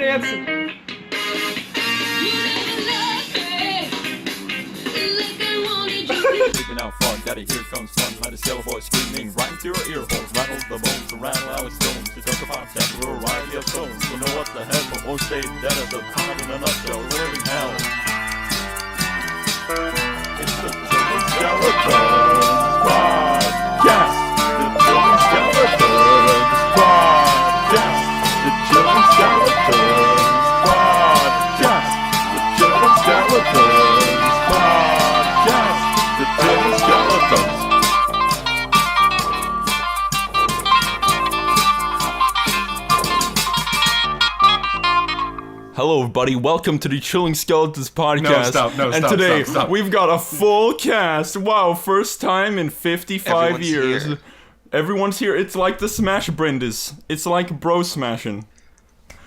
dancing. Now fun, daddy, here comes fun. Let a sailor voice screaming right into your ear holes. Rattles the bones, to rattle out stones. To talk about sex, we're a variety of tones. To know what the hell, but won't stay dead at the time in a nutshell. We're in hell. It's the Chilling Skeletons Podcast. The Chilling Skeletons Podcast. The Chilling Skeletons Podcast. The Chilling Skeletons Podcast. The Chilling Skeletons. Hello, everybody. Welcome to the Chilling Skeletons podcast. And today we've got a full cast. Wow, first time in 55 Everyone's years. here. Everyone's here. It's like the Smash Brindis. It's like bro smashing.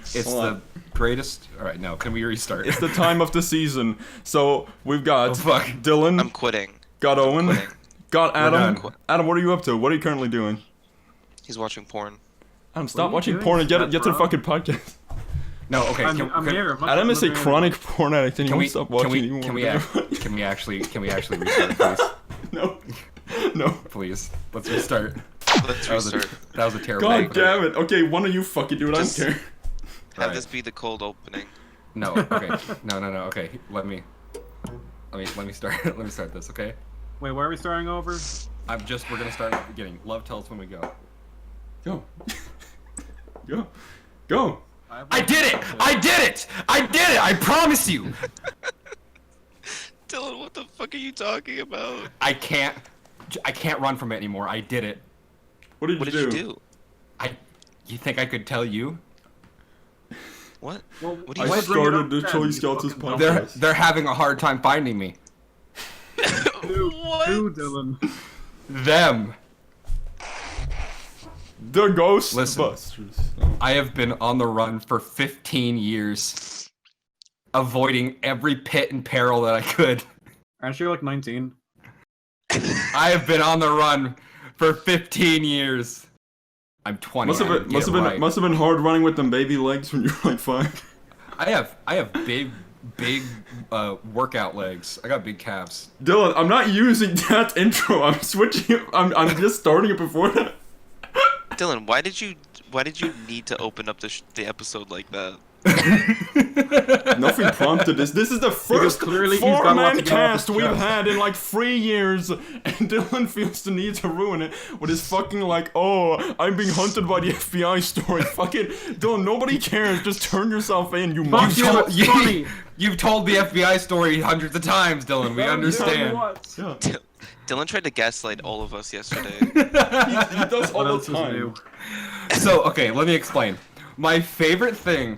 It's the greatest. All right, no. Can we restart? It's the time of the season. So we've got Dylan. I'm quitting. Got Owen. quitting. Got Adam. done. Adam, what are you up to? What are you currently doing? He's watching porn. Adam, stop are you watching doing, porn and get to the bro? fucking podcast. No, okay. I'm here. Adam is a chronic porn addict and he Can we, won't stop watching anymore. can we actually restart, please? No. No. Please, let's restart. Let's That was a, restart. that was a terrible. God opening. damn it. Okay, one of you fucking do it. Just- I don't care. Have Right. this be the cold opening. No, okay. No. Okay, let me start. Let me start this, okay? Wait, where are we starting over? We're gonna start at the beginning. Love tells when we go. Go. Go. Go. I did it! I did it! I did it! I promise you! Dylan, what the fuck are you talking about? I can't run from it anymore. I did it. What did What you did do? you do? You think I could tell you? What? Well, What do I you Why say? bring it started up the then, Chilling you Skeletons fucking podcast. They're having a hard time finding me. Who, Dylan? Them. The Ghostbusters. Listen. I have been on the run for 15 years, avoiding every pit and peril that I could. Aren't you like 19? I have been on the run for 15 years. I'm 20. Must have been hard running with them baby legs when you were like 5. I have big workout legs. I got big calves. Dylan, I'm not using that intro. I'm switching it. I'm just starting it before that. Dylan, why did you need to open up the episode like that? Nothing prompted this. This is the first clearly he's got a lot four-man to get off cast his we've chest. had in like 3 years, and Dylan feels the need to ruin it with his fucking like, oh, I'm being hunted by the FBI story. Fucking Dylan, nobody cares. Just turn yourself in, you Fuck mother. you, it's funny. You've told the FBI story hundreds of times, Dylan. We understand. What? Yeah. Dylan tried to gaslight all of us yesterday. He does all What the else is time. new? So, okay, let me explain. My favorite thing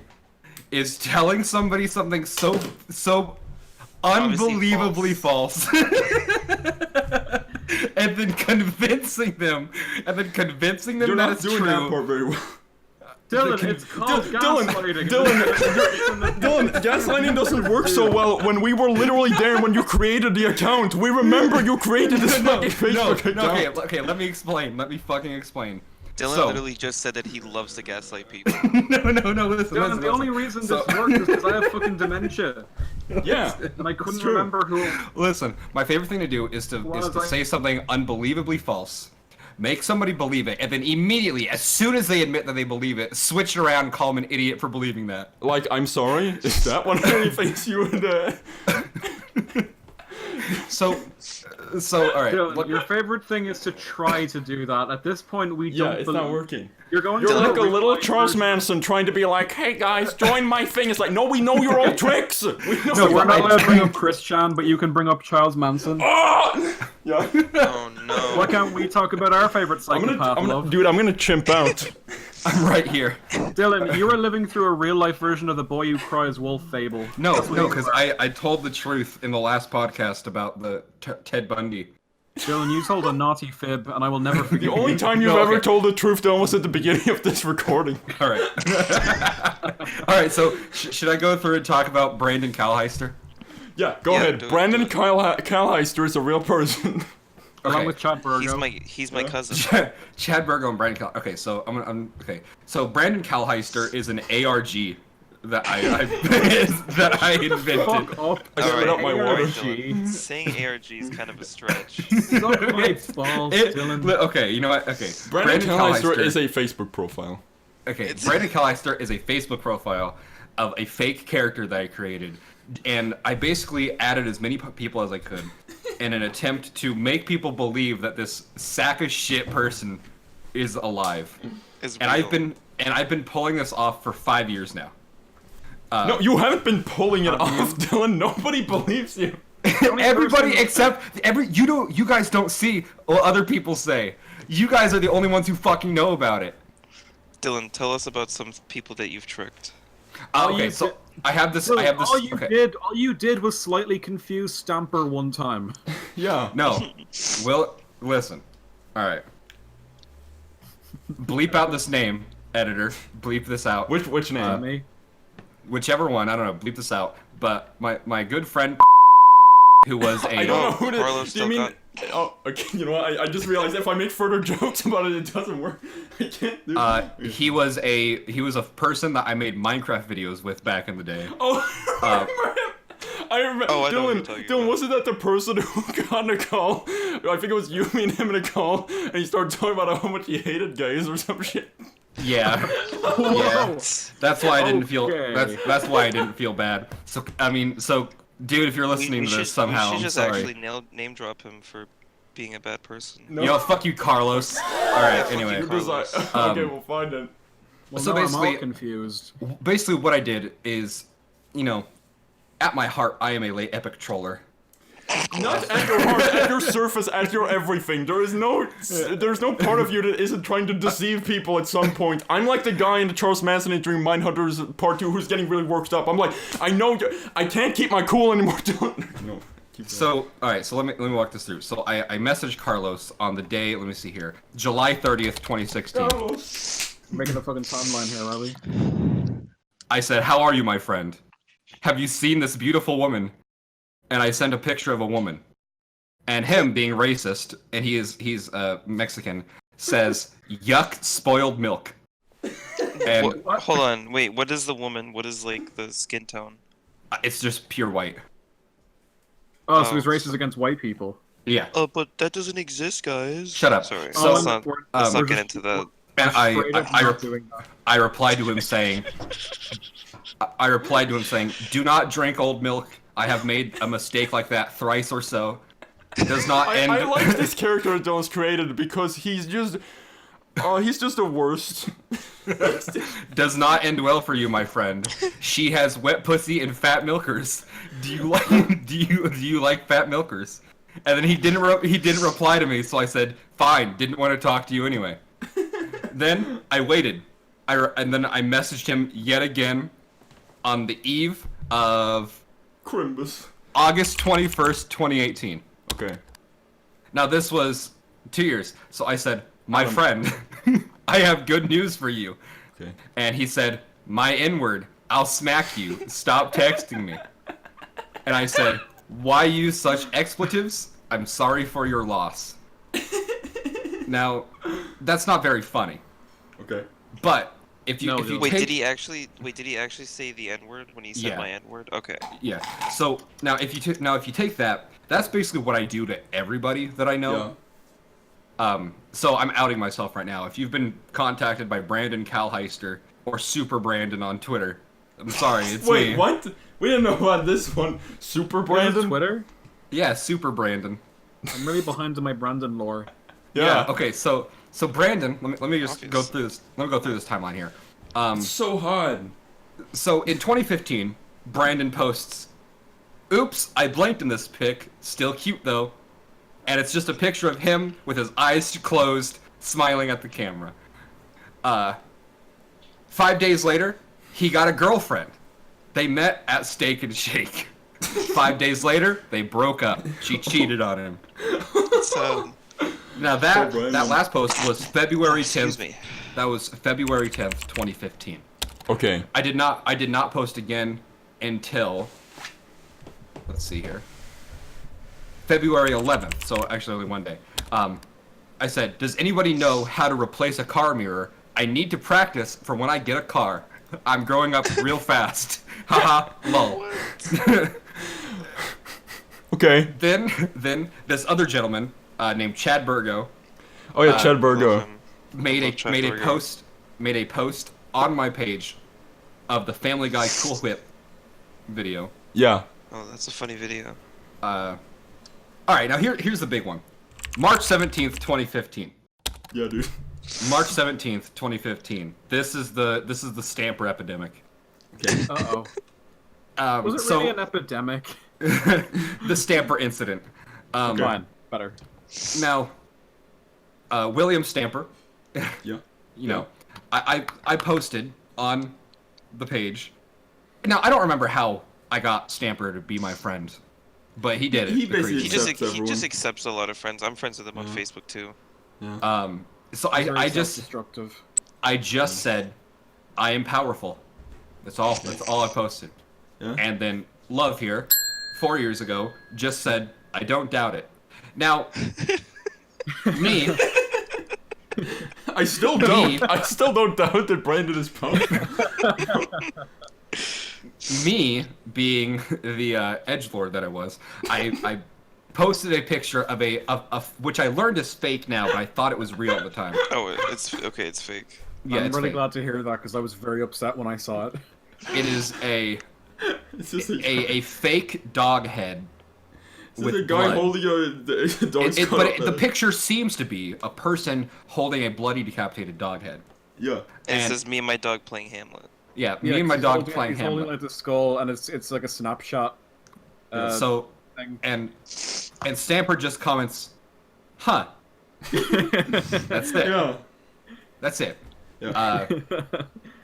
is telling somebody something so Obviously unbelievably false. and then convincing them You're that not it's doing true. that part very well. Dylan, it's called Dylan, gaslighting. Dylan, gaslighting doesn't work so well when we were literally there when you created the account. We remember you created this fucking Facebook account. Okay, let me explain. Let me fucking explain. Dylan So- literally just said that he loves to gaslight people. no, listen, Dylan, the only reason this works is because I have fucking dementia. Yeah. And I couldn't true. remember who... Listen, my favorite thing to do is to say something unbelievably false, make somebody believe it, and then immediately, as soon as they admit that they believe it, switch it around and call them an idiot for believing that. Like, I'm sorry? Is that one of the things you would, So, all right. Dylan, your favorite thing is to try to do that. At this point, we Yeah, don't it's believe... not working. You're going You're to like a the little rewind Charles version. Manson trying to be like, hey guys, join my thing. It's like, no, we know your old tricks. We know No, your we're not old allowed to bring tricks. up Christian, but you can bring up Charles Manson. Ah! Yeah. Oh no. Why can't we talk about our favorite psychopath love? Dude, I'm gonna chimp out. I'm right here. Dylan, you are living through a real-life version of the Boy Who Cries Wolf fable. No, That's what you because are. I told the truth in the last podcast about the Ted Bundy. Dylan, you told a naughty fib, and I will never forgive The only you. time you've No, ever okay. told the truth, though, was at the beginning of this recording. All right. All right. So should I go through and talk about Brandon Calheister? Yeah, go Yeah, ahead. do it, Brandon do it. Calheister is a real person. Along Okay. with Chad Burgo. He's my cousin. Chad Burgo and Brandon Cal. Okay, so okay. So Brandon Calheister is an ARG that I that I invented. Fuck up. I spit out my water. Dylan. Saying ARG is kind of a stretch. Suck my balls, Dylan. Okay, you know what? Okay, Brandon Callister is a Facebook profile. Okay, Brandon Callister is a Facebook profile of a fake character that I created, and I basically added as many people as I could in an attempt to make people believe that this sack of shit person is alive. Is And real. I've been pulling this off for 5 years now. No, you haven't been pulling it off, Dylan. Nobody believes you. Everybody except you guys don't see what other people say. You guys are the only ones who fucking know about it. Dylan, tell us about some people that you've tricked. Okay, so I have this. I have this. All you did was slightly confuse Stamper one time. Yeah. No, Will, listen. All right. Bleep out this name, editor. Bleep this out. Which name? Me. Whichever one. I don't know. Bleep this out. But my good friend, who was a. I don't know who to. Carlos Do you still mean? got- Oh, okay. You know what? I just realized if I make further jokes about it, it doesn't work. I can't do. He was a person that I made Minecraft videos with back in the day. Oh, I remember him. I remember. Oh, I know what you're Dylan, talking Dylan, about. wasn't that the person who got in a call? I think it was you, me, and him in a call, and he started talking about how much he hated gays or some shit. Yeah. Yeah. That's why I didn't feel. Okay. That's why I didn't feel bad. So I mean, dude, if you're listening to this somehow, we I'm should just sorry. actually name drop him for being a bad person. No. Yo, fuck you, Carlos. All right. Anyway, you, You're just like, Carlos. okay, we'll find it. Well, So now I'm basically- all confused. basically what I did is, at my heart, I am a late epic troller. Not at your heart, at your surface, at your everything. There's no part of you that isn't trying to deceive people at some point. I'm like the guy in the Charles Manson interview, Mindhunters Part 2, who's getting really worked up. I'm like, I know, I can't keep my cool anymore. No. Keep going. So, all right. So let me walk this through. So I messaged Carlos on the day. Let me see here, July 30th, 2016. Carlos. Making a fucking timeline here, are we? I said, "How are you, my friend? Have you seen this beautiful woman?" And I sent a picture of a woman. And him, being racist, and he's Mexican, says, "Yuck, spoiled milk." And Hold on, wait. What is the woman? What is like the skin tone? it's just pure white. Oh, so Oh. he's racist against white people. Yeah. Oh, but that doesn't exist, guys. Shut up. Sorry. So, let's not, we're- let's we're not get just- into that. And Afraid of not doing that. I replied to him saying, "Do not drink old milk. I have made a mistake like that thrice or so. It does not end." I like this character that Dylan's created because he's just the worst. Does not end well for you, my friend. She has wet pussy and fat milkers. Do you like do you like fat milkers? And then he didn't reply to me, so I said, "Fine, didn't want to talk to you anyway." Then I waited. And then I messaged him yet again on the eve of Crimbus. August 21st, 2018. Okay. Now this was 2 years. So I said, "My friend, I have good news for you." Okay. And he said, "My N-word, I'll smack you. Stop texting me." And I said, "Why use such expletives? I'm sorry for your loss." Now, that's not very funny. Okay. But if you No, if you Wait, take, did he actually say the N-word when he said Yeah. my N-word? Okay. yeah. So now if you take that, that's basically what I do to everybody that I know. Yeah. So I'm outing myself right now. If you've been contacted by Brandon Calheister or Super Brandon on Twitter, I'm sorry, it's Wait, me. what? We didn't know about this one. Super You have Brandon. Twitter? Yeah, Super Brandon. I'm really behind in my Brandon lore. Yeah. Okay, so Brandon, let me just Obvious. go through this. Let me go through this timeline here. It's so hard. So in 2015, Brandon posts, "Oops, I blanked in this pic. Still cute though," and it's just a picture of him with his eyes closed, smiling at the camera. 5 days later, he got a girlfriend. They met at Steak and Shake. 5 days later, they broke up. She cheated on him. So, Now that last post was February 10th. excuse me. That was February 10th, 2015. Okay. I did not post again until, let's see here, February 11th. So actually only one day. I said, "Does anybody know how to replace a car mirror? I need to practice for when I get a car." I'm growing up real fast. Haha, lol. Okay. Then this other gentleman named Chad Burgo Oh yeah, Chad Love Burgo. him. made Love Chad a Burgo. post on my page of the Family Guy Cool Whip video. Yeah. Oh, that's a funny video. All right, now here's the big one. March 17th, 2015. Yeah, dude. March 17th, 2015. This is the stamper epidemic. Okay. Uh-oh. Was it so really an epidemic? the stamper incident. Fine. Better. Now, William Stamper, Yeah. you know, I posted on the page. Now, I don't remember how I got Stamper to be my friend, but he did it. He the basically crazy- He just Accepts he everyone. just accepts a lot of friends. I'm friends with him on Yeah. Facebook too. Yeah. So Very I just self-destructive. said, I am powerful. That's all I posted. Yeah. And then Love here, 4 years ago, just said, I don't doubt it. Now, me, I still don't. I still don't doubt that Brandon is powerful. me being the edgelord that I was, I posted a picture of which I learned is fake now, but I thought it was real at the time. Oh, it's okay. It's fake. Yeah, I'm it's really fake. glad to hear that because I was very upset when I saw it. It is a It's just fake dog head. it's with a guy blood. holding a dog's The picture seems to be a person holding a bloody decapitated dog head. Yeah. And it And- says me and my dog playing Hamlet. Yeah, me and my he's dog holding- playing he's holding Hamlet. like the skull, and it's like a snapshot. So Thing. and Stamper just comments, "Huh." That's it. Yeah. That's it. Yeah.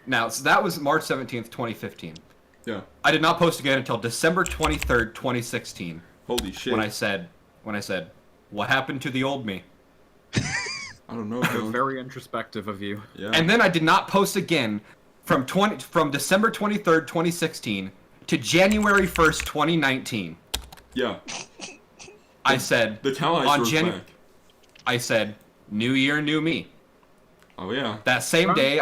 Now, so that was March 17th, 2015. Yeah. I did not post again until December 23rd, 2016, Holy shit. when I said, "What happened to the old me?" I don't know. Dylan. Very introspective of you. Yeah. And then I did not post again from December 23rd, 2016 to January 1st, 2019. yeah. I said, The cow eyes on were Janu- back. I said, "New year, new me." Oh yeah. That same day,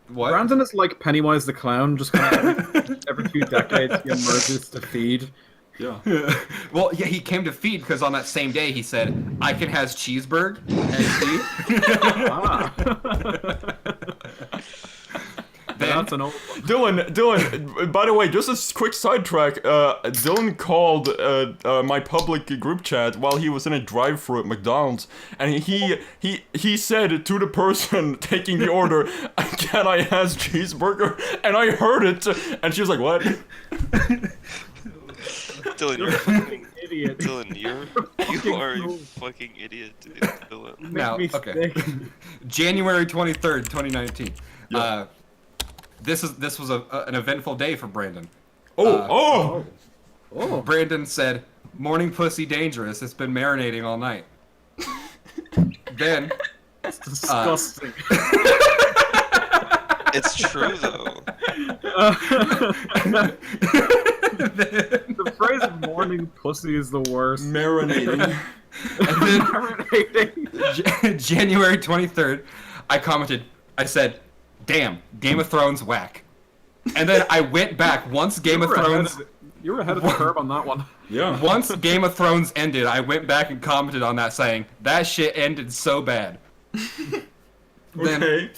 what? Brandon is like Pennywise the Clown, just kind of every few decades he emerges to feed. Yeah. Well, yeah, he came to feed because on that same day he said, "I can has cheeseburger and Ah. Then, That's an old one. Dylan, by the way, just a quick sidetrack. Dylan called my public group chat while he was in a drive-thru at McDonald's, and he said to the person taking the order, "Can I has cheeseburger?" And I heard it, and she was like, "What?" Dylan, you're a fucking Idiot. Dylan, you are a fucking idiot, dude. Dylan. Make Now, me okay. sick. January 23rd, 2019. Yeah. This was an eventful day for Brandon. Oh. Oh. Brandon said, "Morning pussy dangerous. It's been marinating all night." Then, It's disgusting. It's true though. The phrase "morning pussy" is the worst. Marinating. January 23rd, I commented, I said, "Damn, Game of Thrones whack." And then I went back once Game of Thrones You were ahead of the curve on that one. Yeah. once Game of Thrones ended, I went back and commented on that saying, "That shit ended so bad." Then Okay.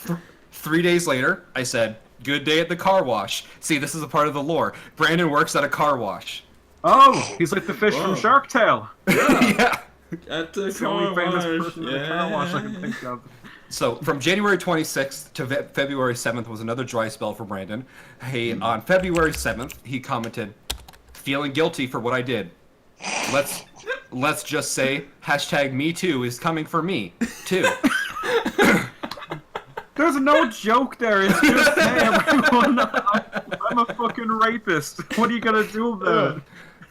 3 days later, I said, "Good day at the car wash." See, this is a part of the lore. Brandon works at a car wash. Oh, he's like the fish Whoa. from Shark Tale. Yeah. At the It's the only famous car wash, person in the car wash I can think of. So from January 26th to February 7th was another dry spell for Brandon. Hey, on February 7th, he commented, "Feeling guilty for what I did. Let's just say #MeToo is coming for me too." There's no joke there. It's just, hey, everyone, I'm a fucking rapist. What are you gonna do about it?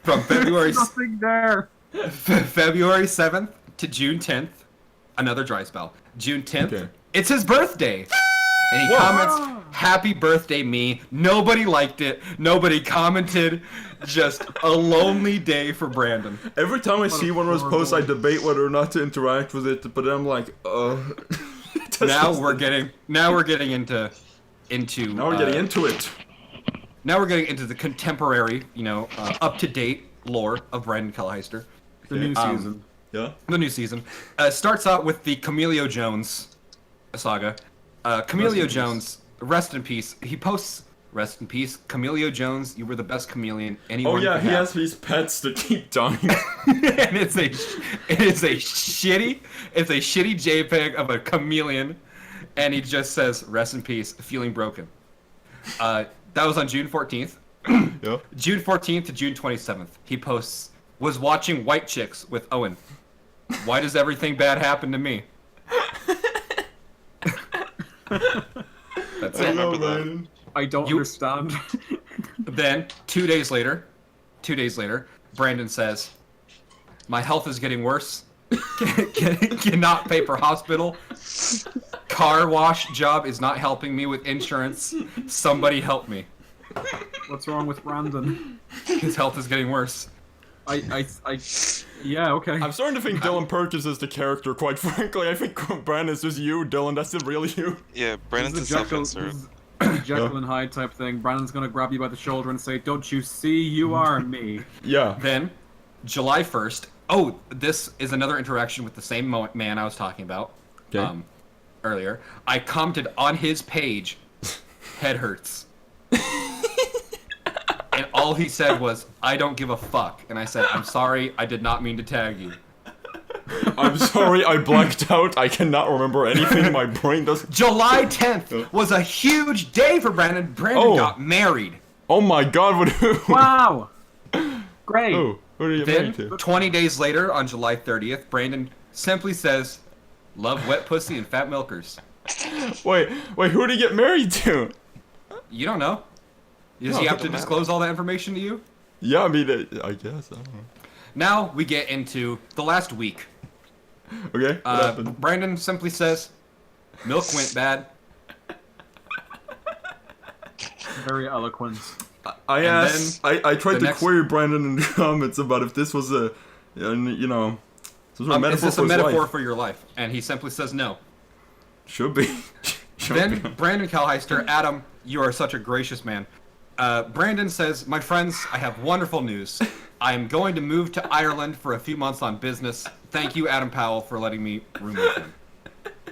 From February There's nothing there. February 7th to June 10th, another dry spell. June 10th, Okay. it's his birthday. And he comments, "Happy birthday, me." Nobody liked it. Nobody commented. Just a lonely day for Brandon. Every time I see one of those posts, I debate whether or not to interact with it, but then I'm like, Now we're getting into into. Now we're getting into it. Now we're getting into the contemporary, up-to-date lore of Brandon Kalheister. The new season. Yeah. The new season starts out with the Camelio Jones saga. Camelio Jones, rest in peace. He posts, "Rest in peace, Camelio Jones. You were the best chameleon anyone Oh yeah, could he have." has these pets that keep dying. And it's a shitty JPEG of a chameleon, and he just says, "Rest in peace, feeling broken." That was on June 14th. Yeah. June 14th to June 27th, he posts, "Was watching White Chicks with Owen. Why does everything bad happen to me?" That's I it. know, remember that. man. I don't understand. Then, 2 days later, Brandon says, "My health is getting worse. Cannot pay for hospital. Car wash job is not helping me with insurance. Somebody help me. What's wrong with Brandon? His health is getting worse." Yeah, okay. I'm starting to think Dylan purchases the character, quite frankly. I think Brandon's just you, Dylan. That's the real you. Yeah, Brandon's a This is a Jekyll, self-insert. this is a Jekyll and Hyde type thing. Brandon's gonna grab you by the shoulder and say, "Don't you see you are me?" Yeah. Then, July 1st. Oh, this is another interaction with the same man I was talking about earlier. I commented on his page, "Head hurts." And all he said was, "I don't give a fuck." And I said, "I'm sorry, I did not mean to tag you." I'm sorry, I blacked out. I cannot remember anything. My brain does. July 10th was a huge day for Brandon. Brandon Oh. got married. Oh my god, what who? Wow. Great. Who did you get Then, married to? 20 days later, on July 30th, Brandon simply says, "Love wet pussy and fat milkers." Wait, who did you get married to? You don't know. Does No, he it have to doesn't matter. disclose all that information to you? Yeah, I mean, I guess. I don't know. Now we get into the last week. Okay, what happened? Brandon simply says, "Milk went bad." Very eloquent. I asked. I tried the to next- query Brandon in the comments about if this was a, some sort of metaphor Is this for a his metaphor life. for your life? And he simply says no. Should be. Should Then be. Brandon Kalheister, Adam, you are such a gracious man. Brandon says, "My friends, I have wonderful news. I am going to move to Ireland for a few months on business. Thank you, Adam Powell, for letting me roommate him."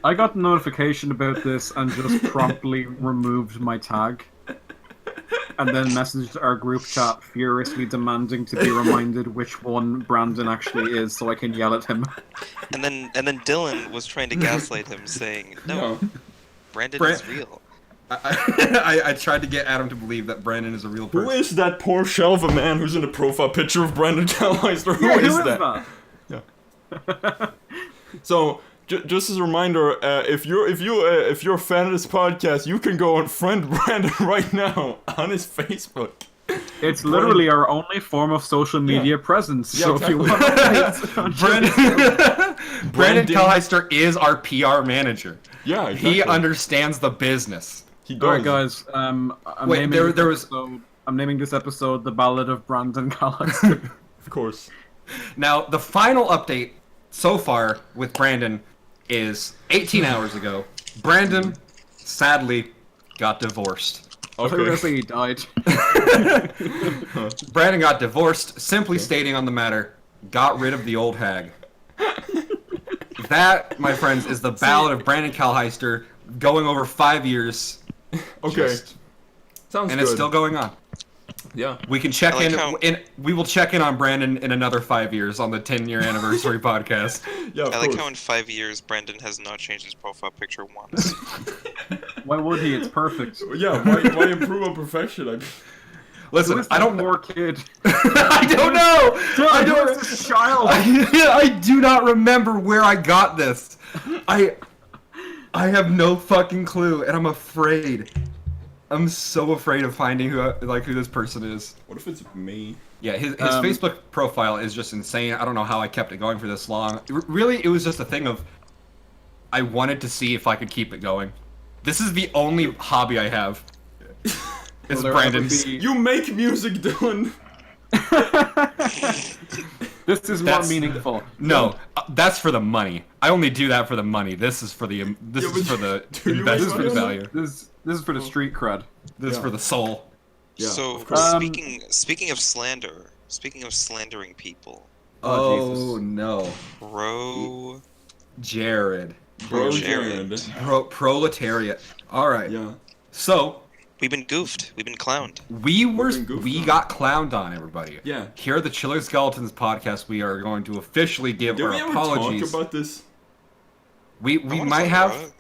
I got a notification about this and just promptly removed my tag. And then messaged our group chat furiously demanding to be reminded which one Brandon actually is so I can yell at him. And then Dylan was trying to gaslight him, saying, "No, Brandon Bran- is real." I tried to get Adam to believe that Brandon is a real Who person. is that poor shell of a man who's in the profile picture of Brandon Kalheister? Who Yeah, is that? that? So, just as a reminder, if you're a fan of this podcast, you can go and friend Brandon right now on his Facebook. It's literally our only form of social media presence. Yeah, So if you exactly. want to Brandon Brandon- Kalheister is our PR manager. Yeah, exactly. He understands the business. He does. Alright guys, I'm Wait, naming there- this there was- episode, I'm naming this episode The Ballad of Brandon Kalheister. Of course. Now, the final update so far with Brandon is 18 hours ago. Brandon, sadly, got divorced. Clearly he died. Brandon got divorced, simply stating on the matter, got rid of the old hag. That, my friends, is the ballad of Brandon Kalheister, going over 5 years. Okay. Just- Sounds and good. it's still going on. Yeah. We can check I like how- we will check in on Brandon in another 5 years on the 10-year anniversary podcast. Yeah, of I like course. how in 5 years Brandon has not changed his profile picture once. Why would he? It's perfect. Yeah, why improve on perfection? Who Listen, is I that don't poor kid? I don't know. I Who don't. is this child? I do not remember where I got this. I have no fucking clue, and I'm afraid. I'm so afraid of finding who this person is. What if it's me? Yeah, his Facebook profile is just insane. I don't know how I kept it going for this long. Really, it was just a thing of I wanted to see if I could keep it going. This is the only hobby I have. Is Will there ever Brandon's. be- You make music, Dylan. This is more meaningful. No, that's for the money. I only do that for the money. This is for the investment value. This is for the street cred. This is for the soul. Yeah, So of course. speaking of slander, speaking of slandering people, Oh no, bro, Jared, Bro, Jared. Jared. proletariat. All right. Yeah. So we've been goofed, we've been clowned. we goofed on. got clowned on, everybody. Yeah. Here at the Chiller Skeletons podcast, we are going to officially give Did our we ever apologies. talk about this? We I wanna might talk have. about it.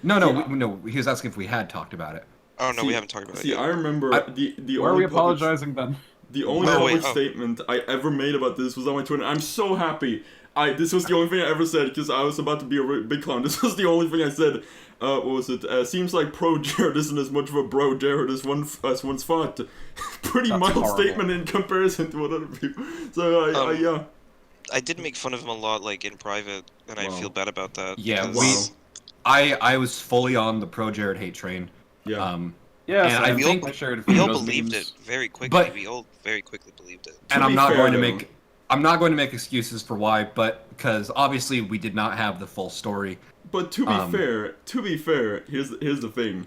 No, Yeah. no. He was asking if we had talked about it. Oh no, See- we haven't talked about it See, yet. I remember I- the Why are only we apologizing then? The only Oh, public wait, oh. statement I ever made about this was on my Twitter. I'm so happy. This was the only thing I ever said because I was about to be a big clown. This was the only thing I said. What was it? Seems like pro Jared isn't as much of a bro Jared as once thought. Pretty That's mild horrible. statement in comparison to what other people. So yeah. I did make fun of him a lot, like in private, and I Wow. feel bad about that. Yeah, because- I was fully on the pro Jared hate train. Yeah. Yeah, And so I we think all shared we all those believed memes. it very quickly. But- We all very quickly believed it. And To I'm be not fair, going to though- make excuses for why, but because obviously we did not have the full story. But to be fair, here's the thing.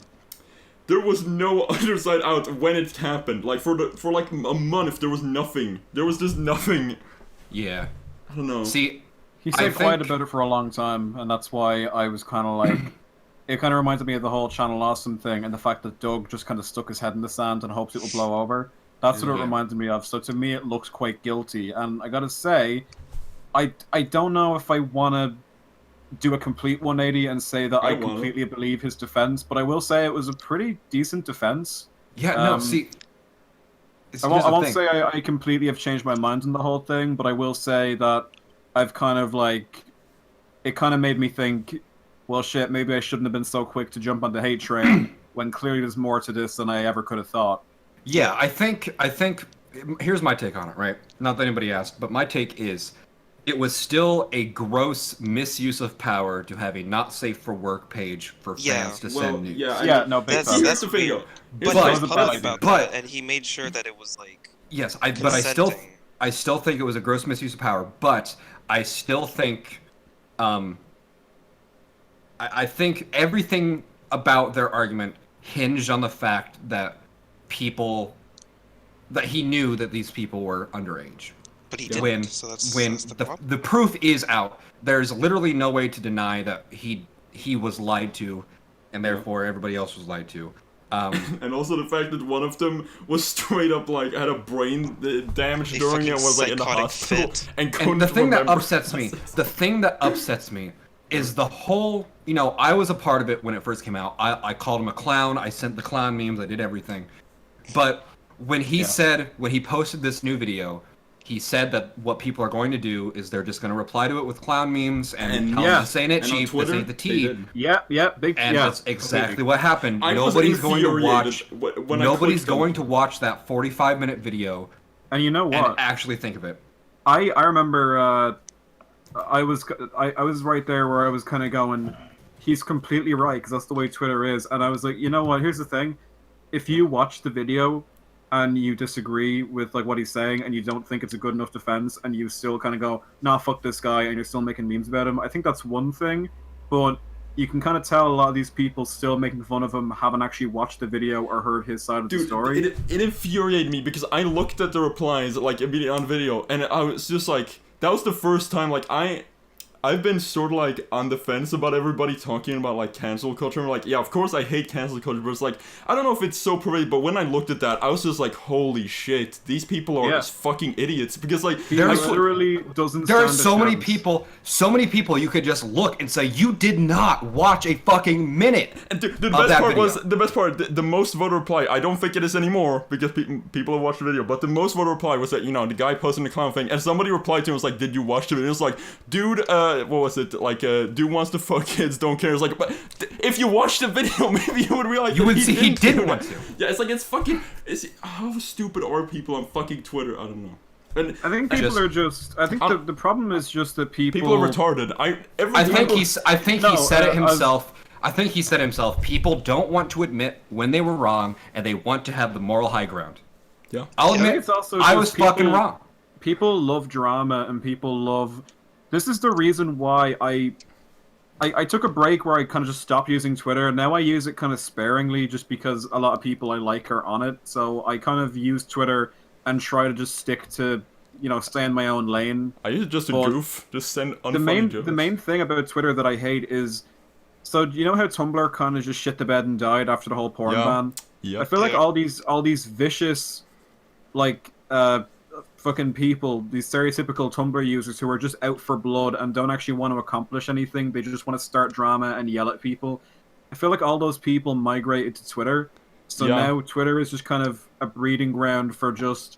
There was no other side out when it happened. Like for like a month, there was nothing. There was just nothing. Yeah. I don't know. See, He I stayed quiet think- about it for a long time, and that's why I was kind of like... It kind of reminded me of the whole Channel Awesome thing, and the fact that Doug just kind of stuck his head in the sand and hopes it will blow over. That's what it Yeah. reminded me of. So to me, it looks quite guilty. And I gotta say, I don't know if I want to do a complete 180 and say that I I wanna. completely believe his defense, but I will say it was a pretty decent defense. yeah, no, Um, see. I won't say I completely have changed my mind on the whole thing, but I will say that I've kind of like... It kind of made me think, well, shit, maybe I shouldn't have been so quick to jump on the hate train when clearly there's more to this than I ever could have thought. Yeah, I think here's my take on it, right? Not that anybody asked, but my take is it was still a gross misuse of power to have a not safe for work page for Yeah, fans to well, send news. yeah, Yeah, no, big That's time. Here's the thing, weird. though. But Here's he the was thing. public about but- that, and he made sure that it was like Yes, but I still consenting. think it was a gross misuse of power, but I still think I think everything about their argument hinged on the fact that he knew that these people were underage. But he didn't. When So that's the the problem. the proof is out, there's literally no way to deny that he was lied to, and therefore everybody else was lied to. And also the fact that one of them was straight up like had a brain damage A during it, fucking was like in the psychotic hospital fit. and couldn't And the thing that remember. upsets me is the whole, I was a part of it when it first came out. I called him a clown. I sent the clown memes. I did everything. But when he posted this new video, he said that what people are going to do is they're just going to reply to it with clown memes and tell them this ain't it, and on chief, Twitter, this ain't the they tea. did. Big. And that's exactly what happened. I was Nobody's going to infuriated watch. when I Nobody's clicked them. going to watch that 45-minute video And you know what? and actually think of it. I remember I was right there where I was kind of going, he's completely right, because that's the way Twitter is. And I was like, you know what? Here's the thing: if you watch the video and you disagree with like what he's saying, and you don't think it's a good enough defense, and you still kind of go, nah, fuck this guy, and you're still making memes about him, I think that's one thing. But you can kind of tell a lot of these people still making fun of him haven't actually watched the video or heard his side of the Dude, story. it infuriated me because I looked at the replies like immediately on video, and I was just like, that was the first time like I've been sort of like on the fence about everybody talking about like cancel culture. I'm like, yeah, of course I hate cancel culture, but it's like, I don't know if it's so pervasive, but when I looked at that, I was just like, holy shit, these people are Yeah. just fucking idiots. Because like, He There's- literally doesn't. There are stand a so many chance. people you could just look and say, you did not watch a fucking minute and the of best that part video. was the most voted reply. I don't think it is anymore because people have watched the video. But the most voted reply was that the guy posting the clown thing, and somebody replied to him was like, "Did you watch the video?" It was like, "Dude, what was it? Like, dude wants to fuck kids, don't care." It's like, but if you watch the video, maybe you would realize You that would see he didn't do want it. to. Yeah, it's like how stupid are people on fucking Twitter? I don't know. And I think people are just. I think the problem is just that people are retarded. I think he No, said it I- himself. I think he said himself, people don't want to admit when they were wrong, and they want to have the moral high ground. Yeah. I'll I think admit, it's also I just was fucking people- wrong. people love drama and people love. This is the reason why I took a break where I kind of just stopped using Twitter. Now I use it kind of sparingly just because a lot of people I like are on it. So I kind of use Twitter and try to just stick to, stay in my own lane. I use it just to But goof, just send unfunny jokes. The main thing about Twitter that I hate is, so you know how Tumblr kind of just shit the bed and died after the whole porn ban? Yep. I feel like Yeah. all these vicious, like, fucking people, these stereotypical Tumblr users who are just out for blood and don't actually want to accomplish anything. They just want to start drama and yell at people. I feel like all those people migrated to Twitter. So Yeah. now Twitter is just kind of a breeding ground for just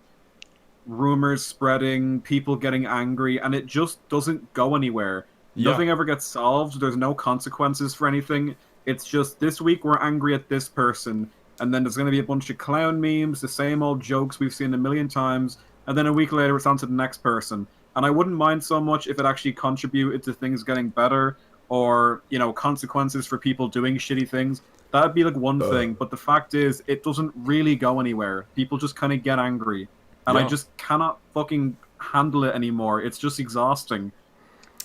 rumors spreading, people getting angry, and it just doesn't go anywhere. Yeah. Nothing ever gets solved. There's no consequences for anything. It's just, this week we're angry at this person, and then there's going to be a bunch of clown memes, the same old jokes we've seen a million times, and then a week later it's on to the next person. And I wouldn't mind so much if it actually contributed to things getting better, or, consequences for people doing shitty things. That'd be like one thing, but the fact is, it doesn't really go anywhere. People just kind of get angry. And I Yeah. just cannot fucking handle it anymore. It's just exhausting.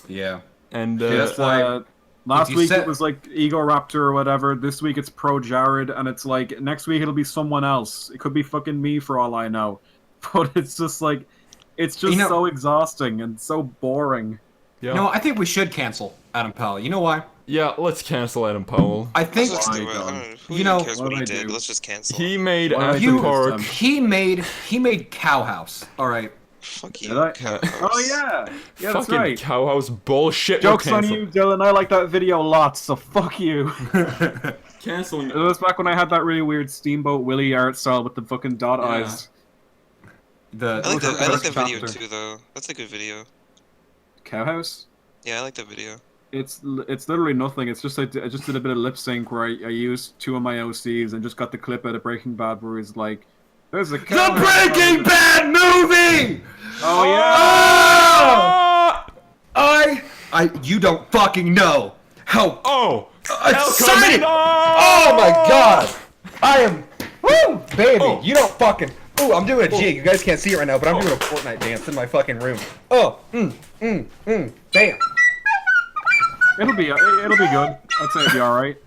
Yeah. And That's why Last you week set- it was like Ego Raptor or whatever. This week it's Pro Jared, and it's like next week it'll be someone else. It could be fucking me for all I know. But it's just like, it's just so exhausting and so boring. yeah. No, I think we should cancel Adam Powell. You know why? Yeah, let's cancel Adam Powell. I think Let's do my it. God. I don't know. Who You know- cares What what he did I did? do? Let's just cancel. He made What did I After do this Park. time? he made Cowhouse. All right. Fuck Did you, I? Cowhouse. Oh yeah, yeah, that's Fucking right. Cowhouse bullshit. Jokes We're on cancel- you, Dylan. I like that video lots, so fuck you. Canceling. It was back when I had that really weird Steamboat Willie art style with the fucking dot Yeah. eyes. The I like that First video chapter. too, though. That's a good video. Cowhouse? Yeah, I like that video. It's literally nothing. It's just I just did a bit of lip sync where I used two of my OCs and just got the clip out of Breaking Bad where he's like, "There's a The cowhouse Breaking on the-" Bad movie. Oh yeah. Oh! You don't fucking know how Oh! excited! Camino! Oh my god! I am, woo, baby. Oh. You don't fucking. Ooh, I'm doing a jig. You guys can't see it right now, but I'm doing a Fortnite dance in my fucking room. Oh, damn. It'll be good. I'd say it'll be all right.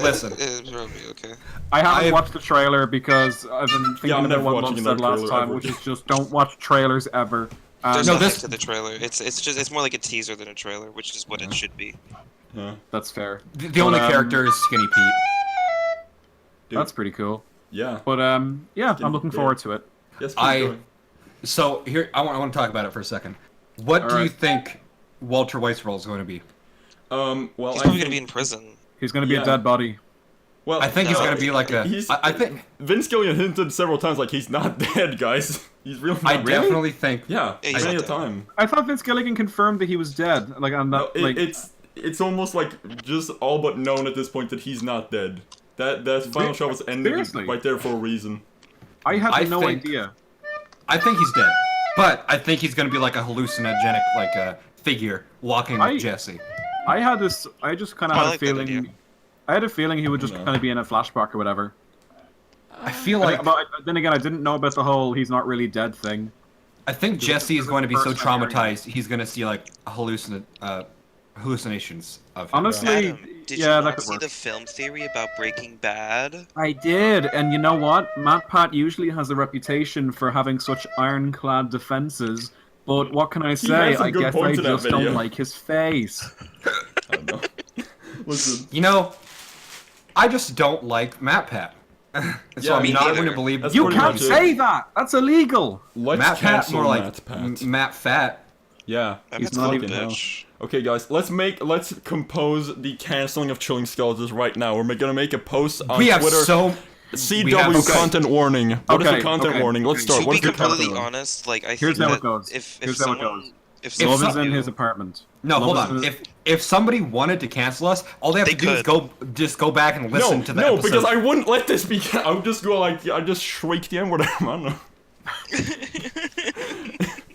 Listen. It'll probably be okay. I haven't I've- watched the trailer because I've been thinking I'm about never what watching Love another said last trailer time, ever. which is just don't watch trailers ever. There's No, nothing this- to the trailer. It's more like a teaser than a trailer, which is what it should be. Yeah. That's fair. The only But, character is Skinny Pete. Dude. That's pretty cool. Yeah. But yeah, I'm looking forward to it. Yes, keep I- going. So here, I want to talk about it for a second. What do you Alright. think Walter White's role is going to be? Well, He's I probably think, gonna be in prison. He's gonna be Yeah. a dead body. well, I think he's No. going to be like a. He's- I think. Vince Gilligan hinted several times like he's not dead, guys. He's really. I not really? definitely think. Yeah, Yeah, he's many a not dead. time. I thought Vince Gilligan confirmed that he was dead. Like on No, that, like it's almost like just all but known at this point that he's not dead. That final shot was ended Seriously? right there for a reason. I had I no think- idea. I think he's dead, but I think he's going to be like a hallucinogenic figure walking with Jesse. I had this. I just kind of I had like a that feeling. idea. I had a feeling he would just No. kind of be in a flashback or whatever. I feel like But then again, I didn't know about the whole "he's not really dead" thing. I think Jesse is going to be so First time hearing traumatized he's going to see like hallucinations of him. Honestly, Adam, did yeah, you that not could see work. the film theory about Breaking Bad? I did, and you know what? Matt Pat usually has a reputation for having such ironclad defenses. But what can I say? had some I good guess I points in that just don't video. like his face. I don't know. Listen, You know, I just don't like Matt Pat. So Yeah, I'm me not neither. going to believe That's You pretty can't much it. say that. That's illegal. let's Matt Pat cancel more like Matt Pat. Matt Fat. Yeah. I'm He's a not fucking even bitch. Okay, guys, let's compose the canceling of Chilling Skeletons right now. We're gonna make a post on We have Twitter. so. CW we have- okay. content warning. What is Okay, the content okay. warning? Let's start. To What be is the content completely warning? honest, like I Here's think how that it goes. if Here's how it someone goes. if Love someone is in knew- his apartment. No, Love hold is on. in his- If somebody wanted to cancel us, all they have They to do is could. just go back and listen to the No, episode. because I wouldn't let this be. I would just go like, I just shriek the N-word. I don't know.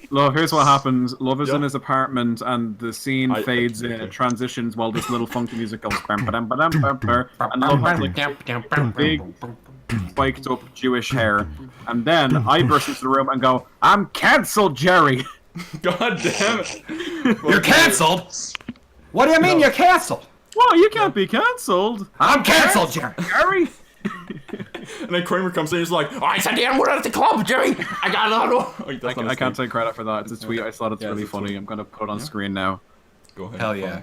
Love, here's what happens. Love is Yeah. in his apartment, and the scene I- fades in. okay. It transitions while this little funky music goes. Bam, ba-dam, ba-dam, bam, bam, and Love has like big spiked up Jewish hair, and then I burst into the room and go, "I'm cancelled, Jerry." God damn it. You're cancelled. What do you mean you're cancelled? Well, you can't be cancelled, I'm cancelled, Jerry. Jerry. And then Kramer comes in and he's like, oh, I said the N-word at the club, Jerry! I got it all. Oh, that's not I his can't thing. take credit for that. It's a tweet. I thought it's Yeah, really it's a funny. tweet. I'm gonna put it on screen now. Go ahead. Hell yeah.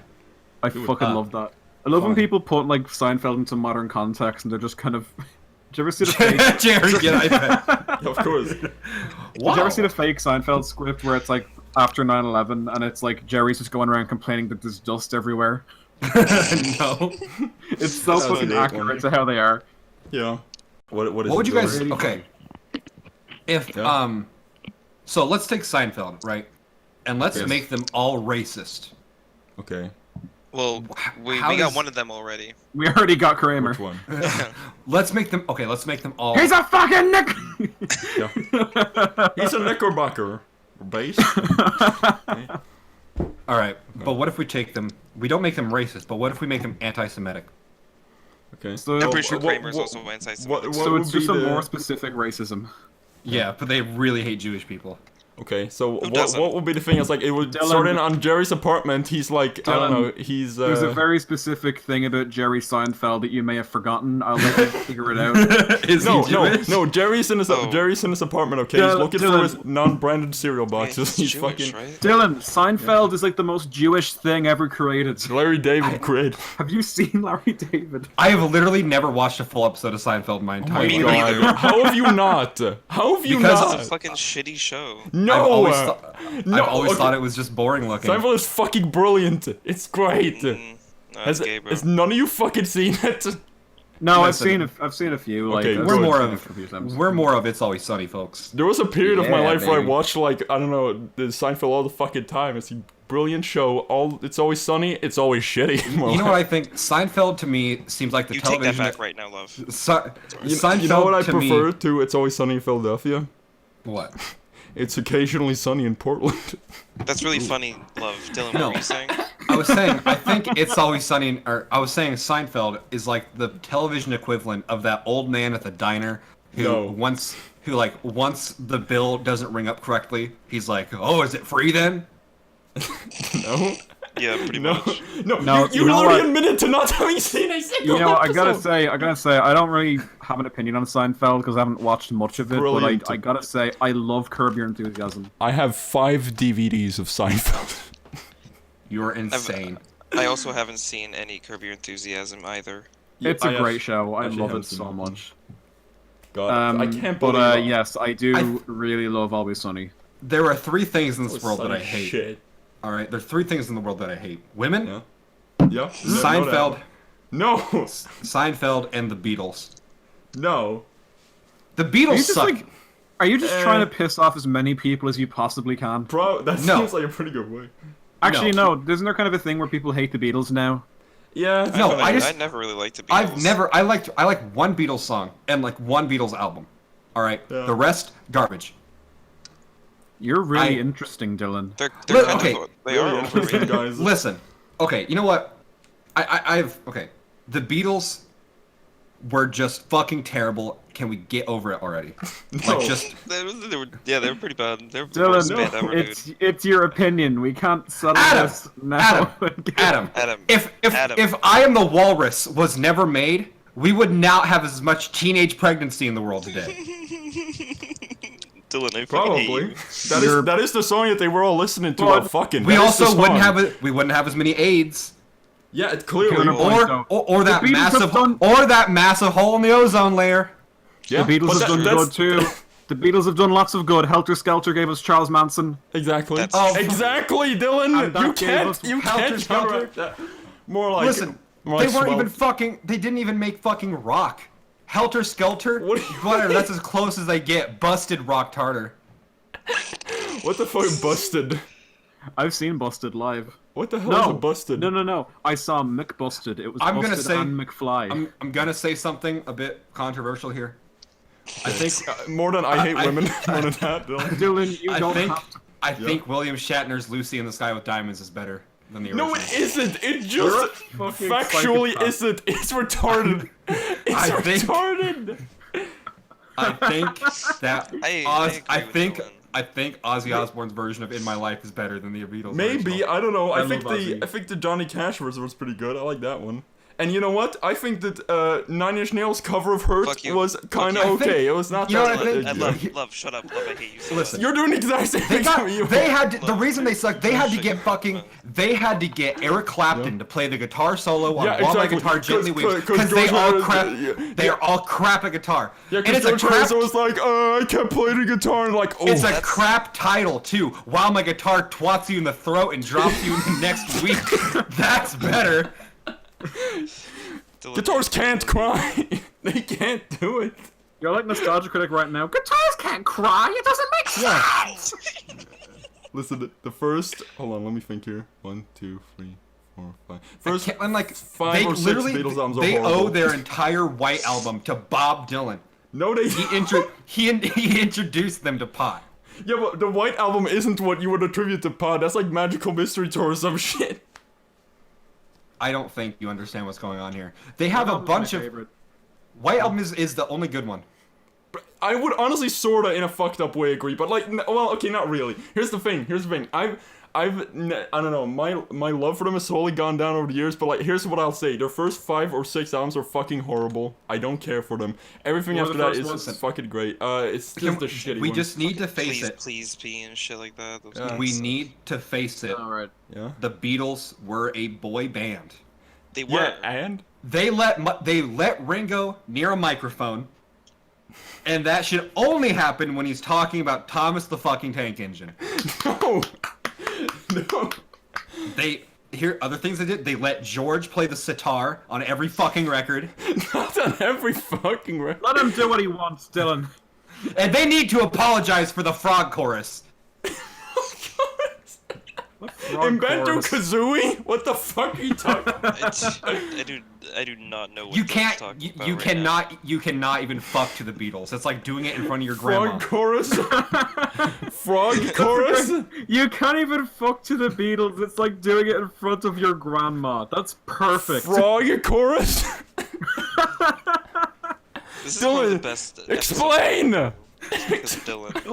I Do it. fucking love that. I love when Fine. people put like Seinfeld into modern context and they're just kind of. Did you ever see the fake? Jerry, get iPad. Of course. Did you ever see the fake Seinfeld script where it's like after 9/11 and it's like Jerry's just going around complaining that there's dust everywhere? No. It's so That's fucking a neat accurate one. to how they are. Yeah. What is What it would you guys? doing? Okay. If Yeah. so let's take Seinfeld, right? And let's Yes. make them all racist. Okay. Well, we How got does- one of them already. We already got Kramer. Which one? Let's make them. Okay, let's make them all. He's a fucking nick. Yeah. He's a knickerbocker. Base? All right, but what if we take them? We don't make them racist, but what if we make them anti-Semitic? Okay. So, I'm pretty sure what- Kramer's what- also anti-Semitic. what so would it's be just a the- more specific racism. Yeah, but they really hate Jewish people. Okay, so doesn't? what would be the thing? It's like it would Dylan- start in on Jerry's apartment. He's like, I don't Dylan, know. He's There's a very specific thing about Jerry Seinfeld that you may have forgotten. I'll let you figure it out. Is no, he no, Jewish? no. Jerry's in his Oh. Jerry's in his apartment. Okay, he's Dylan- looking for Dylan- his non-branded cereal boxes. He's He's Jewish, fucking right? Dylan, Seinfeld is like the most Jewish thing ever created. Larry David created. Have you seen Larry David? I have literally never watched a full episode of Seinfeld in my entire Me life. neither. God, how have you not? How have you Because- not? It's a fucking shitty show. No, I've always okay. thought it was just boring looking. Seinfeld is fucking brilliant. It's great. No, Has, it's gay, bro. has none of you fucking seen it? No, Listen. I've seen a few. Like, Okay, I've we're seen more a of few times. we're more of It's Always Sunny, folks. There was a period of my Yeah, life where I baby. watched like I don't know the Seinfeld all the fucking time. It's a brilliant show. It's always sunny. It's always shitty. You know what I think? Seinfeld to me seems like the You take that television. back right now, love. Seinfeld you know what I to prefer me. to It's Always Sunny in Philadelphia? What? It's occasionally sunny in Portland. That's really funny, love. Dylan, what No. were you saying? I was saying I think It's Always Sunny, or I was saying Seinfeld is like the television equivalent of that old man at the diner who No. once the bill doesn't ring up correctly, he's like, "Oh, is it free then?" No, Yeah, pretty no, much. no. You you know literally what? admitted to not having seen a single You know, I gotta episode. say, I don't really have an opinion on Seinfeld because I haven't watched much of it. Brilliant. But I gotta say, I love Curb Your Enthusiasm. I have 5 DVDs of Seinfeld. You're insane. I also haven't seen any Curb Your Enthusiasm either. It's I a great show. I actually love haven't it seen so it. much. God, I can't but believe. yes, I do really love Always Sunny. There are 3 things in this Always world that Sunny I hate. Shit. All right, there are 3 things in the world that I hate: women, Yeah. Yeah. Seinfeld, No. Seinfeld, and the Beatles. No. The Are you Beatles just suck. like, are you just trying to piss off as many people as you possibly can? Bro, that No. seems like a pretty good way. Actually, no. Isn't there kind of a thing where people hate the Beatles now? Yeah. No, I I never really liked the Beatles. I like one Beatles song and like one Beatles album. All right, Yeah. the rest garbage. You're really I- interesting, Dylan. They're Look, kind okay. of they are Really interesting, overrated. guys. Listen, okay, you know what? I've okay. The Beatles were just fucking terrible. Can we get over it already? No. Like just They were pretty bad. They were the worst band ever, Dylan, dude. it's your opinion. We can't settle Adam, this now. Adam. Adam. If Adam. if I Am the Walrus was never made, we would not have as much teenage pregnancy in the world today. Dylan, I fucking hate Probably. you. That is the song that they were all listening to. But while fucking. We That is the also wouldn't song. have as many AIDS. Yeah, it clearly. Counter- Or, so- or that The Beatles have massive hole in the ozone layer. Yeah, The Beatles but have done that's- good too. The Beatles have done lots of good. Helter Skelter gave us Charles Manson. Exactly. That's- Exactly, Dylan. And that You gave can't. us You Helter can't Skelter. counteract that. More like. Listen, more they like weren't swell. even fucking. They didn't even make fucking rock. Helter Skelter. What are you- Whatever. That's as close as they get. Busted rock tartar. What the fuck, busted? I've seen Busted live. What the hell is No, a busted? no. I saw Mick Busted. It was I'm gonna Busted say- and McFly. I'm gonna say something a bit controversial here. I think. More than I hate I- women. More than that, Dylan. Dylan, you I don't think. have to. I think William Shatner's Lucy in the Sky with Diamonds is better than the original. No, it isn't. It You're a just fucking factually psychopath. isn't. It's retarded. I think retarded. I think that I agree with Dylan. I think Ozzy Osbourne's version of "In My Life" is better than the Beatles. Maybe, original. I don't know. I think love Ozzy. I think the Johnny Cash version was pretty good. I like that one. And you know what? I think that Nine Inch Nails' cover of Hurt Fuck you. was kind of you. okay. It was not You know that what I think? Love, shut up, love, I hate you so Listen. much. You're doing the exact same They thing got. to me. They had to, the reason they suck. They had to get fucking. They had to get Eric Clapton to play the guitar solo on Yeah, "While exactly. My Guitar Gently 'Cause- Weeps" 'cause because they George all Harrison- crap. yeah, They are all crap at guitar. Yeah, and because it's a George crap. Harrison was like, I can't play the guitar, and like, oh. It's a crap title too. "While My Guitar Twats You in the Throat and Drops You next week." That's better. Guitars can't cry. They can't do it. You're like Nostalgia Critic right now. Guitars can't cry. It doesn't make sense. Listen, the first. Hold on, let me think here. 1, 2, 3, 4, 5. First, I'm like 5 they or 6 literally Beatles albums are they horrible. owe their entire White Album to Bob Dylan. No, they. He introduced them to pot. Yeah, but the White Album isn't what you would attribute to Pod. That's like Magical Mystery Tour or some shit. I don't think you understand what's going on here. They have a bunch of Favorite. White Album is the only good one. I would honestly sorta in a fucked up way agree, but like, well, okay, not really. Here's the thing. I don't know. My love for them has slowly gone down over the years, but like, here's what I'll say: their first 5 or 6 albums are fucking horrible. I don't care for them. Everything What are after the that first is ones? fucking great. It's just the shitty We ones. just need to face it. Please be and shit like that. Those Yeah. kinds We of- need to face it. All right. Yeah. The Beatles were a boy band. They were. Yeah, and They let Ringo near a microphone, and that should only happen when he's talking about Thomas the fucking Tank Engine. no, no. Here other things they did. They let George play the sitar on every fucking record, Not on every fucking record. Let him do what he wants, Dylan. and they need to apologize for the frog chorus. In Banjo Kazooie? What the fuck are you talking about? I do not know what You Dylan's can't. talking You, about you right cannot. You cannot even fuck to the Beatles. It's like doing it in front of your grandma. Frog chorus? Frog chorus? You can't even fuck to the Beatles. It's like doing it in front of your grandma. That's perfect. Frog chorus? now. This is one of the Dylan, best. explain! Because of Dylan.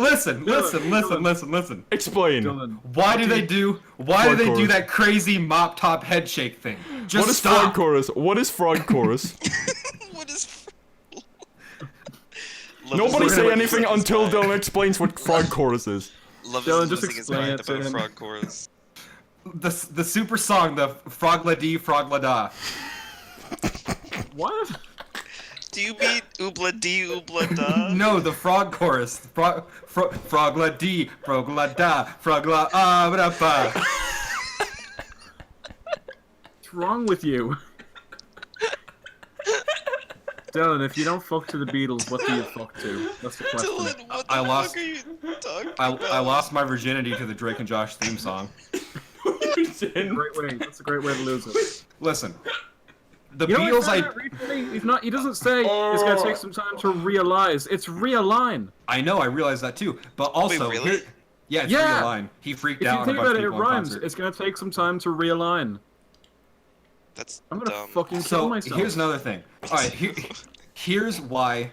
Listen. Explain. Dylan. Why do they do chorus. that crazy mop top head shake thing? Just What is stop. frog chorus? What is frog chorus? What is? Nobody say anything Love is until mine. Dylan explains what frog chorus is. Love Dylan, is just losing his explain mind it to about him. frog chorus. The super song, the Frogla Dee Frogla Da. What? Do you mean oobla dee oobla da? No, the frog chorus. Frogla Dee Frogla Da Frogla Ba Ba. What's wrong with you? Dylan, if you don't fuck to the Beatles, what do you fuck to? That's the question. Dylan, what the I fuck lost- are you talking I about? lost my virginity to the Drake and Josh theme song. Great way. That's a great way to lose it. Listen, the You know Beatles. what I found out recently? He's not. He doesn't say it's gonna take some time to realize. It's realign. I know. I realized that too. But also, Wait, really? yeah, it's Yeah. real line. He freaked If out you on a think bunch about of it, it people in rhymes. concert. It's gonna take some time to realign. That's I'm gonna dumb. fucking kill So myself. here's another thing. All right, here's why.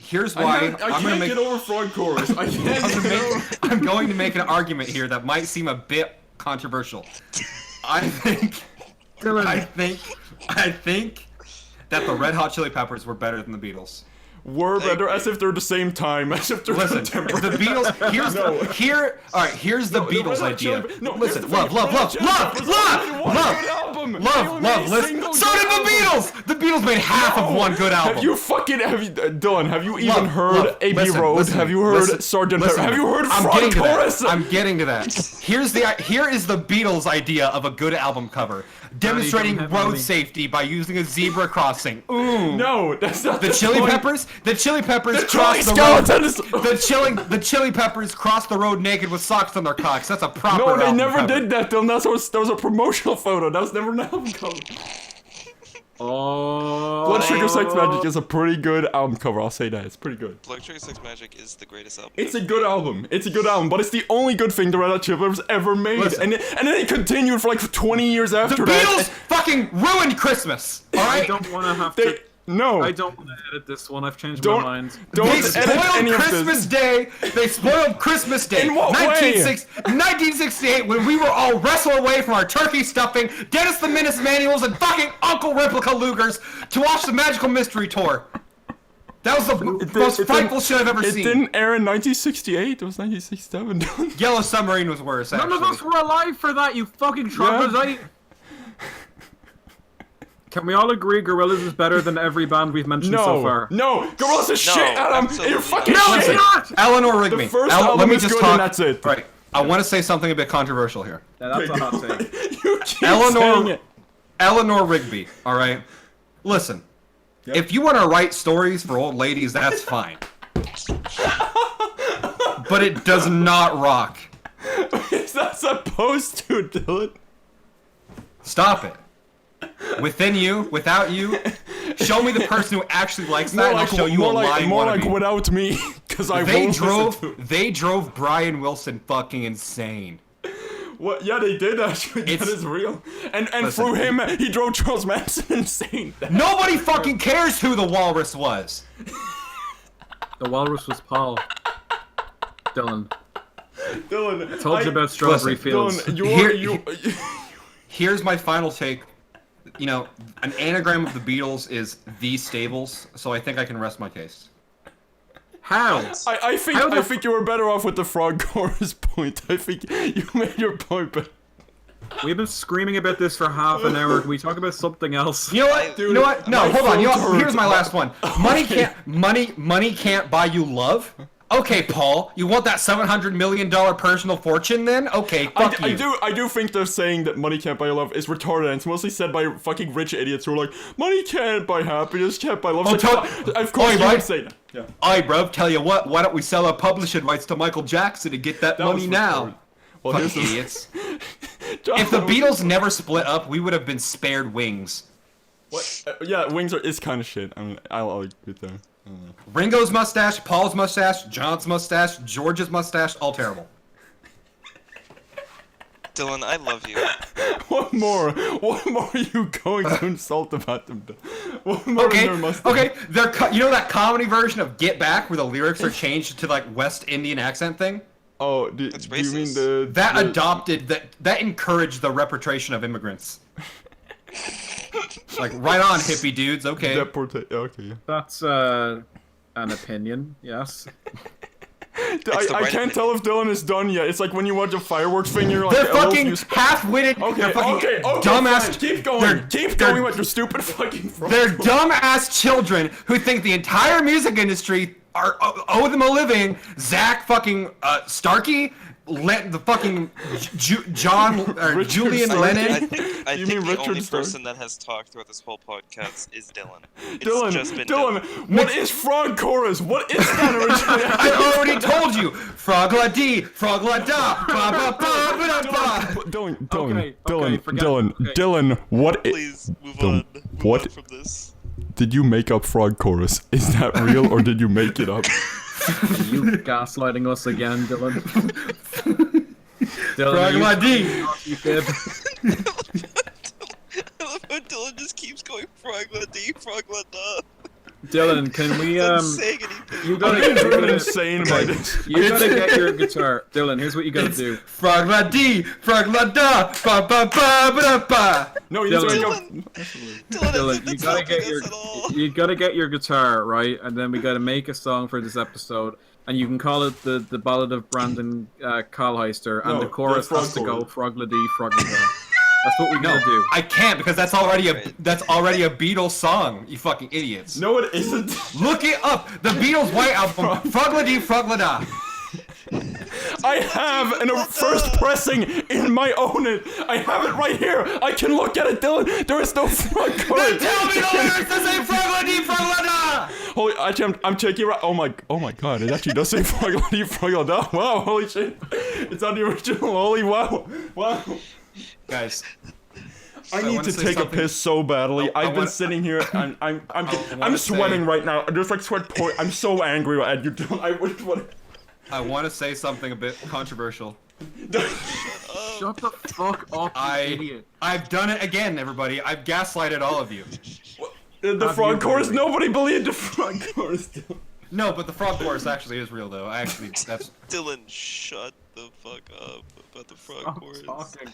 Here's I why can't I'm gonna make. get over frog chorus. I can't I'm get gonna over. make- I'm going to make an argument here that might seem a bit controversial. I think Dylan, I think that the Red Hot Chili Peppers were better than the Beatles. Were better as if they're the same time, as if they're Listen, contemporary. the Beatles. Here's No. here's the No, the Beatles Red Hot idea. Chili- no, Listen, here's the love, thing, love, Red Hot love, Chili love, Peppers love, only one love, good album. They love, only made a listen. single So good did the album. Beatles. The Beatles made half of No. one good album. Have you Dylan? Have you even Love, heard love, Abbey listen, Road? listen, Have you heard listen, Sgt. listen. Pepper? Have you heard I'm Frog getting to Chorus? that. I'm getting to that. Here is the Beatles idea of a good album cover, demonstrating don't have road any. safety by using a zebra crossing. Ooh. No, that's not The Chili point. Peppers. The Chili Peppers The Chili crossed the road. Skeletons. The Chili Peppers crossed the road naked with socks on their cocks. That's a proper. No, they album never cover. did that, Dylan. That was a promotional photo. That was never an album cover. oh, Blood Sugar Sex Magic is a pretty good album cover. I'll say that. It's pretty good. Blood Sugar Sex Magic is the greatest album. It's a ever. good album. It's a good album, but it's the only good thing the Red Hot Chili Peppers ever made. Listen. And then it continued for like 20 years The after Beatles that. fucking ruined Christmas. All I right. don't want to have They- to. No. I don't want to edit this one. I've changed Don't- my mind. Don't They edit spoiled any of Christmas this. Day. They spoiled Christmas Day. In what way? 1968, when we were all wrestled away from our turkey stuffing, Dennis the Menace manuals, and fucking Uncle Replica Lugers to watch the Magical Mystery Tour. That was the most frightful shit I've ever It seen. didn't air in 1968. It was 1967. Yellow Submarine was worse, actually. None of us were alive for that, you fucking troglodyte! Can we all agree Gorillaz is better than every band we've mentioned so far? No, Gorillaz is shit, Adam. absolutely You're fucking not. shit. Eleanor Rigby. The first Let album me is just good talk. and that's it. Right. I want to say something a bit controversial here. Yeah, that's a hot take. You keep saying Eleanor, it. Eleanor Rigby. All right. Listen. Yep. If you want to write stories for old ladies, that's fine. But it does not rock. Is that supposed to, Dylan? Stop it. Within you, without you, show me the person who actually likes that, and I'll show you a lying more wannabe. like without me, because I They won't drove. listen to it. They drove Brian Wilson fucking insane. What? Yeah, they did actually. That It's- is real. And Listen. through him, he drove Charles Manson insane. Nobody fucking cares who the walrus was. The walrus was Paul. Dylan. Dylan, Told you about Strawberry Fields. Dylan, Here's my final take. You know, an anagram of the Beatles is the Stables, so I think I can rest my case. How? I think you were better off with the frog chorus point. I think you made your point, but We've been screaming about this for half an hour. Can we talk about something else? You know what? Dude, you know what? No, my hold on. You know throat what? Here's hurts. my last one. Money can't buy you love. Okay, Paul, you want that $700 million personal fortune then? Okay, fuck you. I do think they're saying that money can't buy love is retarded, and it's mostly said by fucking rich idiots who are like, money can't buy happiness, can't buy love. Oh, It's like, of course Oi, you bud. would say that. Yeah. Alright, bruv, tell you what, why don't we sell our publishing rights to Michael Jackson to get that money was now? retarded. Well, Fucking here's the- idiots. If the Beatles never split up, we would have been spared Wings. What? Yeah, Wings is kind of shit. I mean, I'll agree with that. Ringo's mustache, Paul's mustache, John's mustache, George's mustache, all terrible. Dylan, I love you. What more are you going to insult about them? What more Okay, in their mustache? okay, you know that comedy version of Get Back where the lyrics are changed to like West Indian accent thing? Oh, do That's you mean racist. That encouraged the repatriation of immigrants. Like, right on, hippie dudes, okay. Okay, yeah. That's an opinion, yes. the I right can't tell if Dylan is done yet. It's like when you watch a fireworks thing, you're like, They're "Oh, fucking you half-witted, Okay, they're fucking okay, dumbass, fine. Keep going. they're- Keep they're- going with your stupid fucking frog. They're dumbass children who think the entire music industry owe them a living. Zach fucking Starkey, the fucking John or Richard Julian Starkey? I Lennon. think, I You think mean the Richard only Stark? person that has talked throughout this whole podcast is Dylan. It's Dylan, just been Dylan, what is frog chorus? What is that originally? I already told you. Frog la dee, frog la da, ba ba ba ba da ba. Okay, forget it. Okay. Dylan, what Please move Dylan, on. Move what- on from this. did you make up frog chorus? Is that real or did you make it up? You gaslighting us again, Dylan. Frog la dee. You fib. I love how Dylan just keeps going frog la dee, frog la da. Dylan, can we Not saying anything. you gotta I'm get driven insane by this. you gotta get your guitar. Dylan, here's what you gotta do. Frog la dee, frog la da, ba ba ba ba da ba. No, you need to Dylan. make up. Dylan, you gotta get your guitar, right? And then we gotta make a song for this episode. And you can call it the Ballad of Brandon Karlheister, and No, the chorus the frog has to go chorus. Frogla-dee, Frogla-da. That's what we No, gotta do. I can't because that's already a Beatles song. You fucking idiots. No, it isn't. Look it up. The Beatles' White Album. Frog la dee, frog la da. I have a first pressing in my own it. I have it right here. I can look at it, Dylan. There is no frog chorus. Tell me the lyrics that say frog la dee, frog la da. Holy, actually, I'm checking right. Oh my god! It actually does say Frogla-dee, Frogla-da. Wow, holy shit! It's on the original. Holy wow, wow. Guys, I need wanna to say take a something- piss so badly. I I've been wanna- sitting here and I'm wanna sweating say- right now. There's like sweat point. I'm so angry at you. I would want. I want to say something a bit controversial. Shut the fuck up, you idiot. I've done it again, everybody. I've gaslighted all of you. The Have frog you chorus. really? Nobody believed the frog chorus. No, but the frog chorus actually is real though. That's Dylan, shut the fuck up about the frog Stop chorus. talking.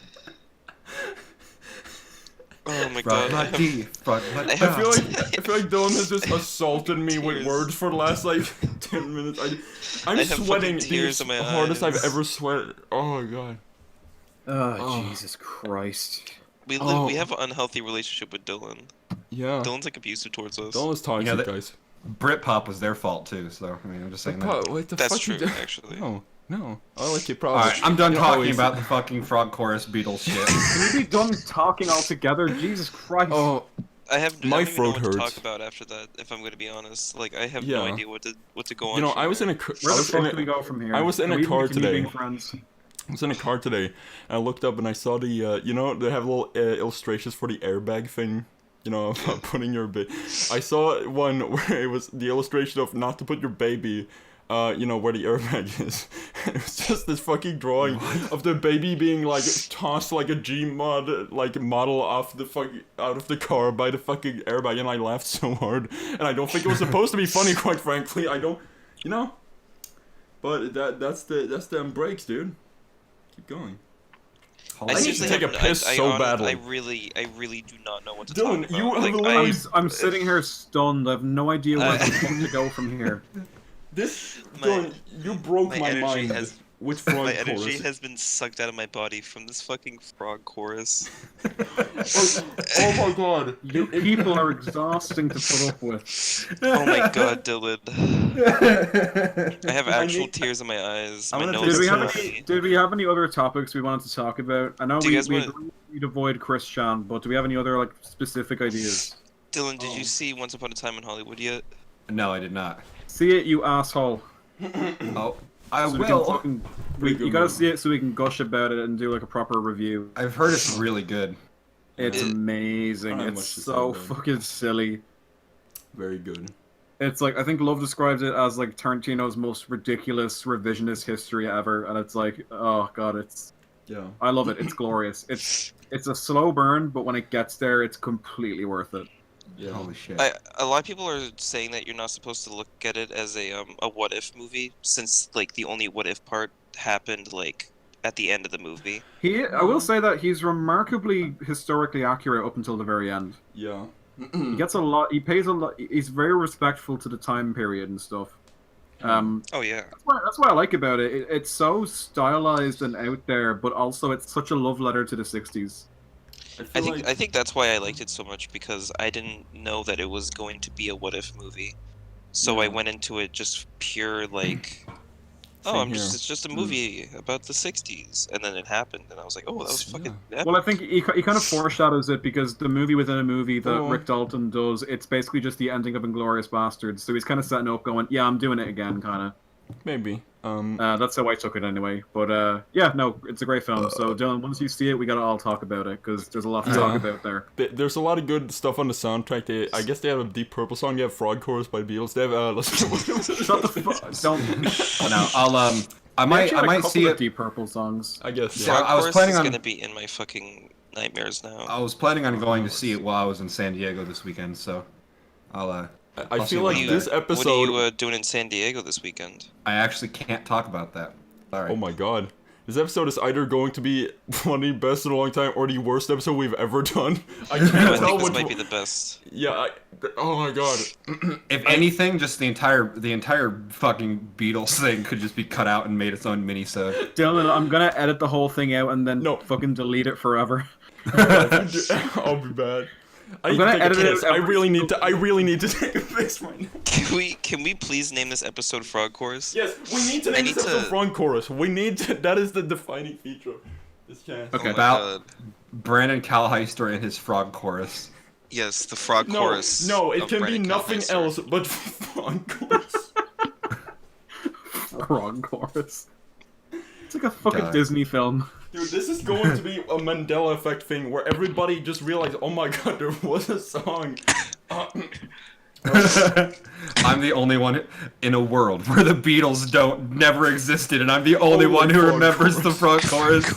Oh my frog god. D, frog I I have- feel like Dylan has just assaulted me with Tears. words for the last like 10 minutes. I'm I have sweating fucking tears the in my hardest I've eyes. ever sweated. Oh god. Oh, Jesus Christ. we Oh. have an unhealthy relationship with Dylan. Yeah. Dylan's like abusive towards us. Dylan's toxic, You know, guys. Britpop was their fault too. So I mean, I'm just saying that. What the That's fuck you true, do- actually. No. I like it All probably. right, I'm done You know, talking always- about the fucking frog chorus Beatles shit. Can we be done talking altogether? Jesus Christ. Oh, I have My I don't even know throat what to hurts. talk about after that. If I'm gonna be honest, like I have Yeah. no idea what to go on. you know, from I was here. in a. Where the fuck do we go from here? I was in Can a we car continue today. being friends? I was in a car today, and I looked up and I saw the, you know, they have little illustrations for the airbag thing, you know, about putting your baby. I saw one where it was the illustration of not to put your baby, you know, where the airbag is. It was just this fucking drawing of the baby being like tossed like a Gmod like model off the out of the car by the fucking airbag, and I laughed so hard. And I don't think it was supposed to be funny, quite frankly. I don't, you know. But that's the breaks, dude. Keep going. I I need to seriously take a haven't- piss so badly. I really do not know what to Dylan, talk about. you have like, literally- I'm sitting here stunned. I have no idea where the fuck to go from here. This, My- Dylan, you broke my my energy mind has- with frog my energy chorus. has been sucked out of my body from this fucking frog chorus. Oh my god. You people are exhausting to put up with. Oh my god, Dylan. I have actual need- tears in my eyes. I'm My gonna nose Did we is have running. any? Did we have any other topics we wanted to talk about? I know Do you we guys wanna- agreed we'd avoid Christian, but do we have any other like specific ideas? Dylan, did you see Once Upon a Time in Hollywood yet? No, I did not. See it, you asshole. Oh, I So we can will. fucking, Pretty you good gotta movie. see it so we can gush about it and do like a proper review. I've heard it's really good. It's It- amazing. I don't have It's much to say so about it. fucking silly. Very good. It's like I think Love described it as like Tarantino's most ridiculous revisionist history ever, and it's like, oh god, it's Yeah. I love it. It's glorious. It's a slow burn, but when it gets there, it's completely worth it. Yeah. Holy shit. A lot of people are saying that you're not supposed to look at it as a what if movie, since like the only what if part happened like at the end of the movie. I will say that he's remarkably historically accurate up until the very end. Yeah. He gets a lot. He pays a lot. He's very respectful to the time period and stuff. Oh yeah. That's what I like about it. It's so stylized and out there, but also it's such a love letter to the '60s. I think that's why I liked it so much, because I didn't know that it was going to be a what if movie. So I Yeah. went into it just pure like oh, Same here. it's just a movie about the '60s, and then it happened, and I was like, oh, that was fucking epic. Well, I think he kind of foreshadows it because the movie within a movie that Oh. Rick Dalton does, it's basically just the ending of Inglourious Bastards. So he's kind of setting up, going, "Yeah, I'm doing it again," kind of. Maybe. That's how I took it anyway. But yeah, no, it's a great film. So Dylan, once you see it, we gotta all talk about it because there's a lot to talk about there. There's a lot of good stuff on the soundtrack. I guess they have a Deep Purple song. They have Frog Chorus by Beatles. They have Shut the fuck. Don't. No, I They might actually had a couple see of it. Deep Purple songs. I guess. So Yeah. I was Chorus planning is on- gonna be in my fucking nightmares now. I was planning on going to see it while I was in San Diego this weekend, so I'll I I'll see feel what like I'm this back. episode. What are you doing in San Diego this weekend? I actually can't talk about that. Sorry. Oh my god. This episode is either going to be one of the best in a long time or the worst episode we've ever done. I can't I tell think this which might one. be the best. Yeah. Oh my god. If anything, just the entire fucking Beatles thing could just be cut out and made its own mini-sode. Dylan, I'm gonna edit the whole thing out and then No. fucking delete it forever. I'll be bad. I need to gonna take a edit it piss. out I every really need to. I really need to take a piss right now. Can we please name this episode Frog Chorus? Yes, we need to I name need this episode to- front chorus. We need to. That is the defining feature. of This cast. Okay. Oh my About- God. Brandon Calheister and his frog chorus. Yes, the Frog No, Chorus. no, it of can be Brandon nothing Calheister. else but front chorus. Wrong chorus. It's like a fucking God. Disney film. Dude, this is going to be a Mandela effect thing where everybody just realized, oh my god, there was a song. I'm the only one in a world where the Beatles never existed, and I'm the only Holy one who frog remembers the frog chorus.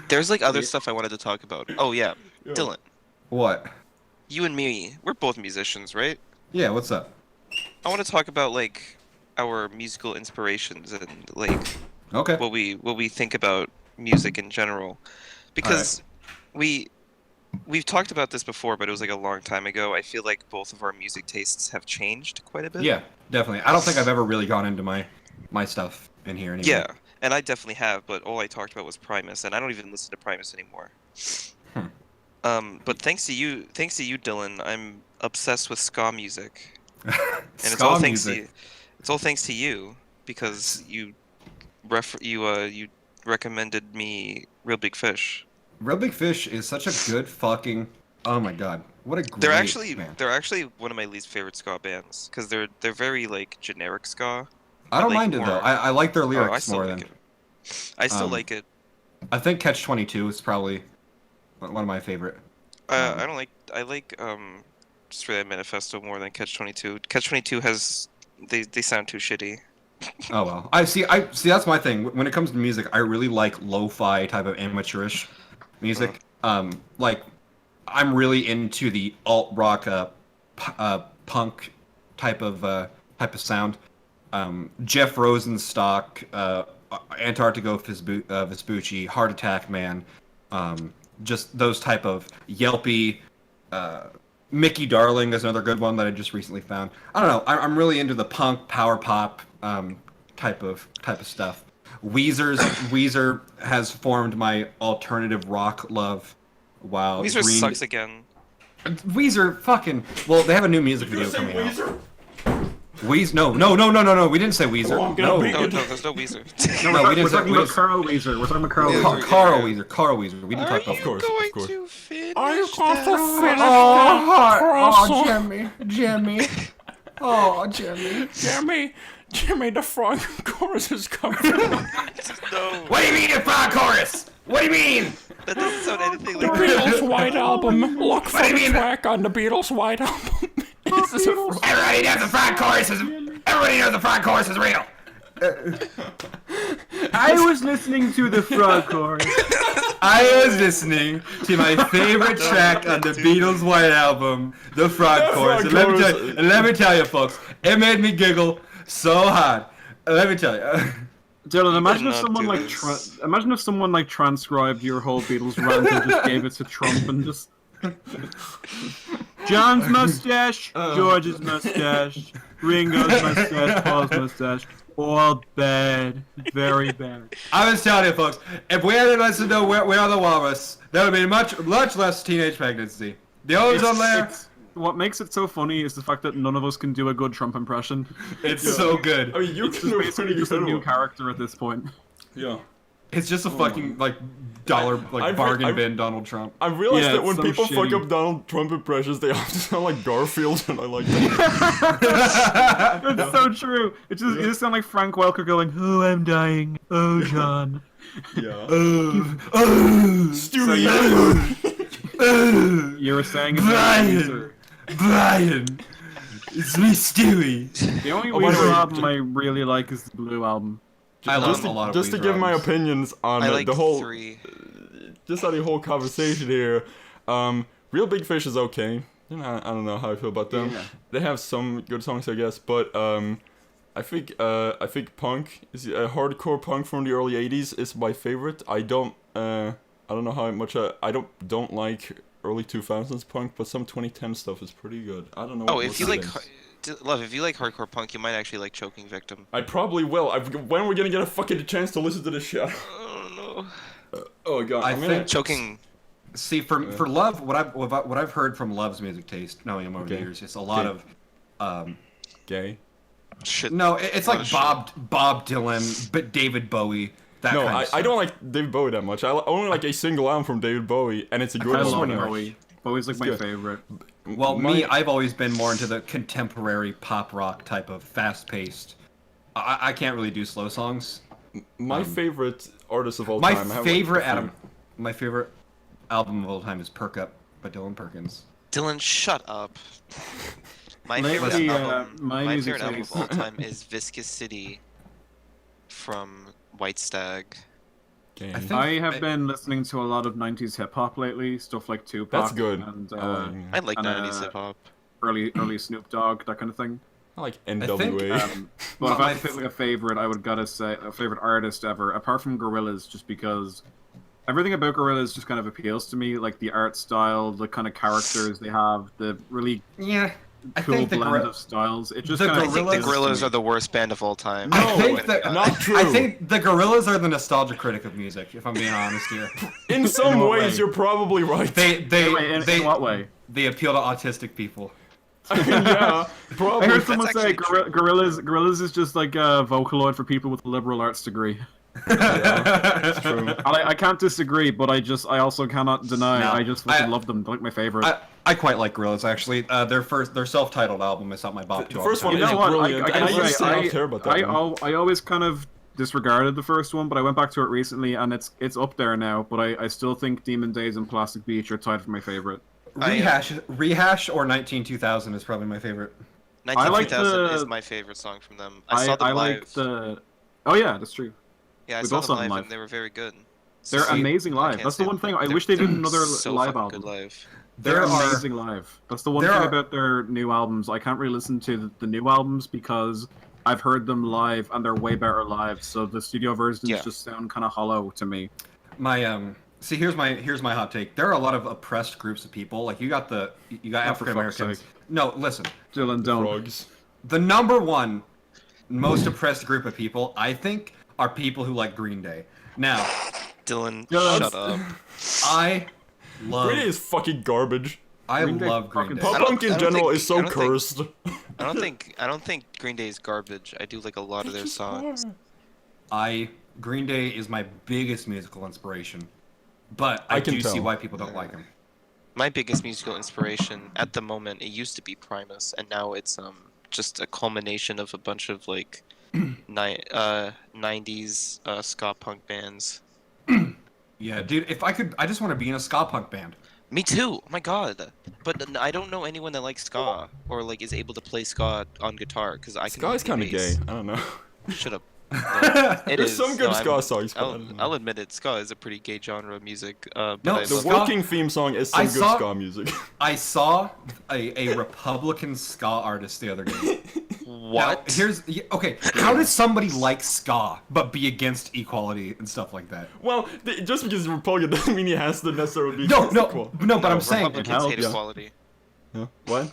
There's like other stuff I wanted to talk about. Oh yeah, Yeah. Dylan. What? You and me, we're both musicians, right? Yeah, what's up? I want to talk about like our musical inspirations and like Okay. what we think about music in general, because we've talked about this before, but it was like a long time ago. I feel like both of our music tastes have changed quite a bit. Yeah, definitely. I don't think I've ever really gone into my stuff in here anyway. Yeah, and I definitely have, but all I talked about was Primus, and I don't even listen to Primus anymore. But thanks to you, Dylan, I'm obsessed with ska music, and it's all Ska thanks to music. you. It's all thanks to you because you recommended me Real Big Fish. Real Big Fish is such a good fucking. Oh my god, what a great band. They're actually one of my least favorite ska bands because they're very like generic ska. I don't like, mind it though. more- I like their Oh, I lyrics still more like than. it. I still um, like it. I think Catch 22 is probably one of my favorite. I don't like. I like just for that Manifesto more than Catch 22. Catch 22 has they sound too shitty. Oh well. I see. That's my thing. When it comes to music, I really like lo-fi type of amateurish music. Like I'm really into the alt rock, punk type of sound. Jeff Rosenstock, Antarctigo Vespucci, Heart Attack Man, just those type of yelpy. Mickey Darling is another good one that I just recently found. I don't know. I'm really into the punk, power pop type of stuff. Weezer has formed my alternative rock love. While Weezer sucks again. Weezer fucking well, they have a new music video coming out. Weezer? No. We didn't say Weezer. Oh, I'm no, gonna No, there's no Weezer. no, we We're didn't say talking about Carl Weezer. We're talking about Carl Yeah. Weezer. Carl Weezer. We didn't talk about. Of course. to finish Are you going to that? finish Oh, that Jimmy. Oh, Jimmy. Jimmy, the frog chorus is coming. No, What do you mean a frog chorus? What do you mean? that doesn't sound anything The like that. Beatles' White Album. Look for What do you the mean? track on the Beatles' White Album. Everybody knows the frog chorus is. Everybody knows the frog chorus is real. I was listening to the frog chorus. I was listening to my favorite track on the Beatles' White Album, the frog chorus. frog And let me tell you, folks, it made me giggle so hard. Let me tell you. Dylan, imagine if not someone do like this. imagine if someone like transcribed your whole Beatles rant and just gave it to Trump and just John's mustache, George's mustache, Ringo's mustache, Paul's mustache, all bad, very bad. I was telling you, folks, if we had listened to We Are the Walrus, there would be much less teenage pregnancy. The ozone layer, What makes it so funny is the fact that none of us can do a good Trump impression. it's so good. I mean, you It's can do a basically pretty just a good new one. character at this point. Yeah. It's just a fucking like dollar I've- bargain I've- bin Donald Trump. I realized Yeah, that when it's so people fuck shitty. up Donald Trump impressions, they often sound like Garfield, and I like that. It's so true. It just sound like Frank Welker going, "Oh, I'm dying. Oh, John." Yeah. So you were saying it's Brian! Brian! It's me, Stewie! the only by the way, Weezer album I really like is the Blue album. I love Just a lot of to Weezer give my albums. opinions on I like the whole, 3. just on the whole conversation here. Real Big Fish is okay. You know, I don't know how I feel about them. Yeah. They have some good songs, I guess, but I think punk is hardcore punk from the early '80s is my favorite. I don't know how much I don't like early 2000s punk, but some 2010 stuff is pretty good. I don't know. Oh, what if you Wilson like, thinks. love, if you like hardcore punk, you might actually like Choking Victim. I probably will. When are we gonna get a fucking chance to listen to this shit? Oh no. Oh god, I I'm gonna. think- Choking. See, for Love, what I've heard from Love's music taste, knowing him over the Okay. years, it's a lot Okay. of Gay. Shit. no, it's Oh, like shit. Bob Dylan, but David Bowie. That No, kind of I stuff. don't like David Bowie that much. I only like a single album from David Bowie, and it's a good I one. love one. Bowie. Bowie's like my good. favorite. Well, My- me, I've always been more into the contemporary pop rock type of fast-paced. I can't really do slow songs. My favorite artist of all My time. I have, favorite like, a few. Adam, my favorite album of all time is "Perk Up" by Dylan Perkins. Dylan, shut up. My Lately, favorite album, my my music favorite album of taste- all time is Viscous City from White Stag. Gang. I have been listening to a lot of 90s hip hop lately, stuff like Tupac. That's good. And, I like and, 90s hip hop. early Snoop Dogg, that kind of thing. I like NWA. But if My I had to pick like a favorite, I would gotta say a favorite artist ever, apart from Gorillaz, just because everything about Gorillaz just kind of appeals to me, like the art style, the kind of characters they have, the really Yeah. I cool think the blend of styles. It just the kind I of think the Gorillaz- Gorillas are the worst band of all time. No, I think that, not true. I think the Gorillas are the nostalgia critic of music, if I'm being honest here. In some what ways, way? you're probably right. in what way? They appeal to autistic people. Yeah, I probably. heard someone That's say actually true. Gorillaz is just like a Vocaloid for people with a liberal arts degree. It's true. I can't disagree, but I also cannot deny. No, I just fucking love them. They're like my favorite. I quite like Gorillaz actually. Their self-titled album is not my bop The to all first the one time. You is know what? brilliant. I And gotta used to say, not care about that one. I always kind of disregarded the first one, but I went back to it recently, and it's up there now. But I still think Demon Days and Plastic Beach are tied for my favorite. Rehash or 192000 is probably my favorite. 192000 is the- my favorite song from them. I saw them I live. like the. Oh yeah, that's true. Yeah, I we saw both them saw them live, live. and they were very good. They're So- amazing I live. can't That's the say- one thing. I they're wish they did another so live fucking album. good live. They're There are- amazing live. That's the one there thing are- about their new albums. I can't really listen to the new albums because I've heard them live and they're way better live. So the studio versions Yeah. just sound kind of hollow to me. See, here's my hot take. There are a lot of oppressed groups of people. Like you got Oh, for African fuck's Americans. sake. No, listen. Dylan, don't. Frogs. The number one most oppressed group of people, I think, are people who like Green Day. Now, Dylan, Yeah, shut up. I love Green Day is fucking garbage. I Green Day love Green fucking Day. Pop I don't- punk in I don't general think- is so I don't think- cursed. I don't think Green Day is garbage. I do like a lot of their songs. Green Day is my biggest musical inspiration, but I can do see tell. why people don't like him. My biggest musical inspiration at the moment, it used to be Primus, and now it's just a culmination of a bunch of like 90s ska punk bands. Yeah, dude. If I could, I just want to be in a ska punk band. Me too. Oh my god. But I don't know anyone that likes ska or like is able to play ska on guitar because I can. Ska is kind of bass. gay. I don't know. Shut up. No, it There's is. some good No, ska songs, but I I'll, don't know. I'll admit it. Ska is a pretty gay genre of music. But No, I The love ska- working theme song is some I good saw- ska music. I saw a Republican ska artist the other day. what? Now, okay. How does somebody like ska but be against equality and stuff like that? Well, just because he's Republican doesn't mean he has to necessarily be No, against no, equal. no. But I'm saying, Republicans hate yeah. equality. Yeah. What?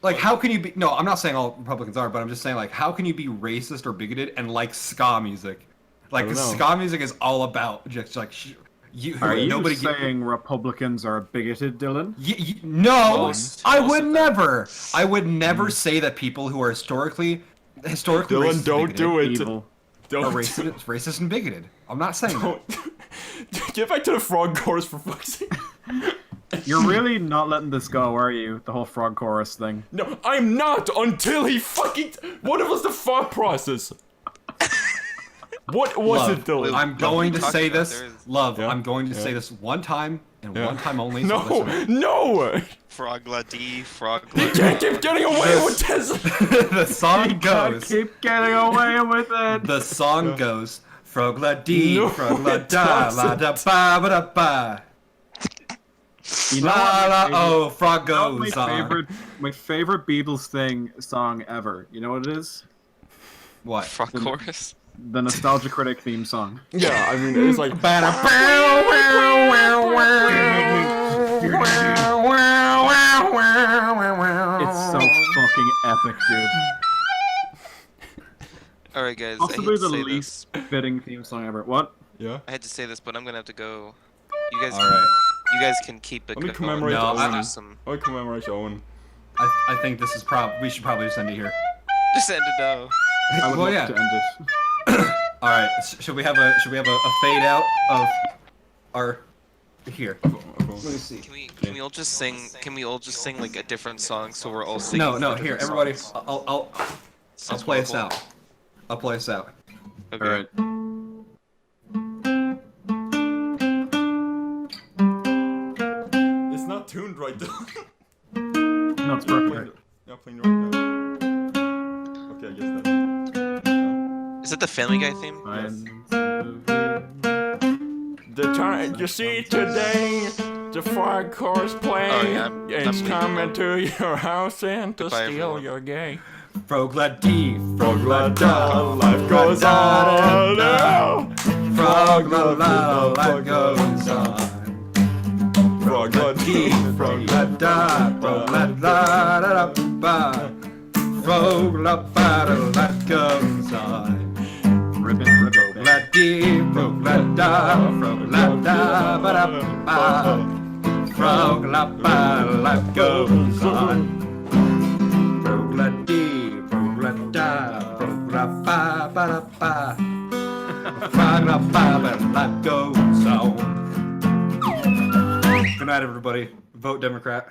like, how can you be? No, I'm not saying all Republicans are, but I'm just saying, like, how can you be racist or bigoted and like ska music? Like, I don't know. ska music is all about just like Are you nobody saying Republicans are bigoted, Dylan? No, Most I would of them. never. I would never say that people who are historically Dylan, racist don't and do it. Evil. Don't Are do racist and bigoted. I'm not saying that. Don't. Get back to the frog chorus for fuck's sake. You're really not letting this go, are you? The whole frog chorus thing. No, I'm not until he fucking. What was the thought process? What was Love, it, Dylan? I'm going to talking say about? this. There is- Love, Yeah, I'm going to yeah. say this one time and Yeah. one time only. So No, listen. no! Frogla-dee, You Frogla. can't keep getting away with this! The song goes. Keep getting away with it. The song goes. Frogla dee, No, frogla it da, la da doesn't. ba ba da ba. You know La la what my oh, frog favorite- you know goes what on. my favorite Beatles song ever. You know what it is? What? Frog chorus. The Nostalgia Critic theme song. Yeah, I mean, it's like. It's so fucking epic, dude. Alright, guys. I hate Possibly to the say least this. fitting theme song ever. What? Yeah? I had to say this, but I'm gonna have to go. You guys. All right. You guys can keep it Let me going. commemorate No, Just I- do some. I commemorate Owen. I think this is we should probably just end it here. Just end it now. I would Well, love yeah. to end it. All right. Should we have a fade out of our here? Let me see. Can we all just sing? Can we all just sing like a different song so we're all singing? No, for here, different everybody. songs? I'll Sounds play us wonderful. out. I'll play us out. Okay. Alright. It's not tuned right, Dylan. No, it's perfect. Yeah, playing right now. Okay, I guess that. Is it the Family Guy theme? Fine. The time you see today, the frog chorus playing. I'm It's leaving. coming to your house and to Goodbye, steal everyone. your gay. Frog-la-dee, frog-la-da, Life goes on now. Frog-la-la, life goes on. Frog-la-dee, Frog-la-da, frog-la-da-da-da-ba. Frog-la-ba-da, life goes on. Ribbon, ribbon, Frog-la-dee, frog-la-da, frog-la-da-ba-da-ba. Frog-la-ba, life goes on. Frog-la-dee, frog-la-da, frog-la-ba-ba-da-ba. Frog-la-ba, life goes on. Good night, everybody. Vote Democrat.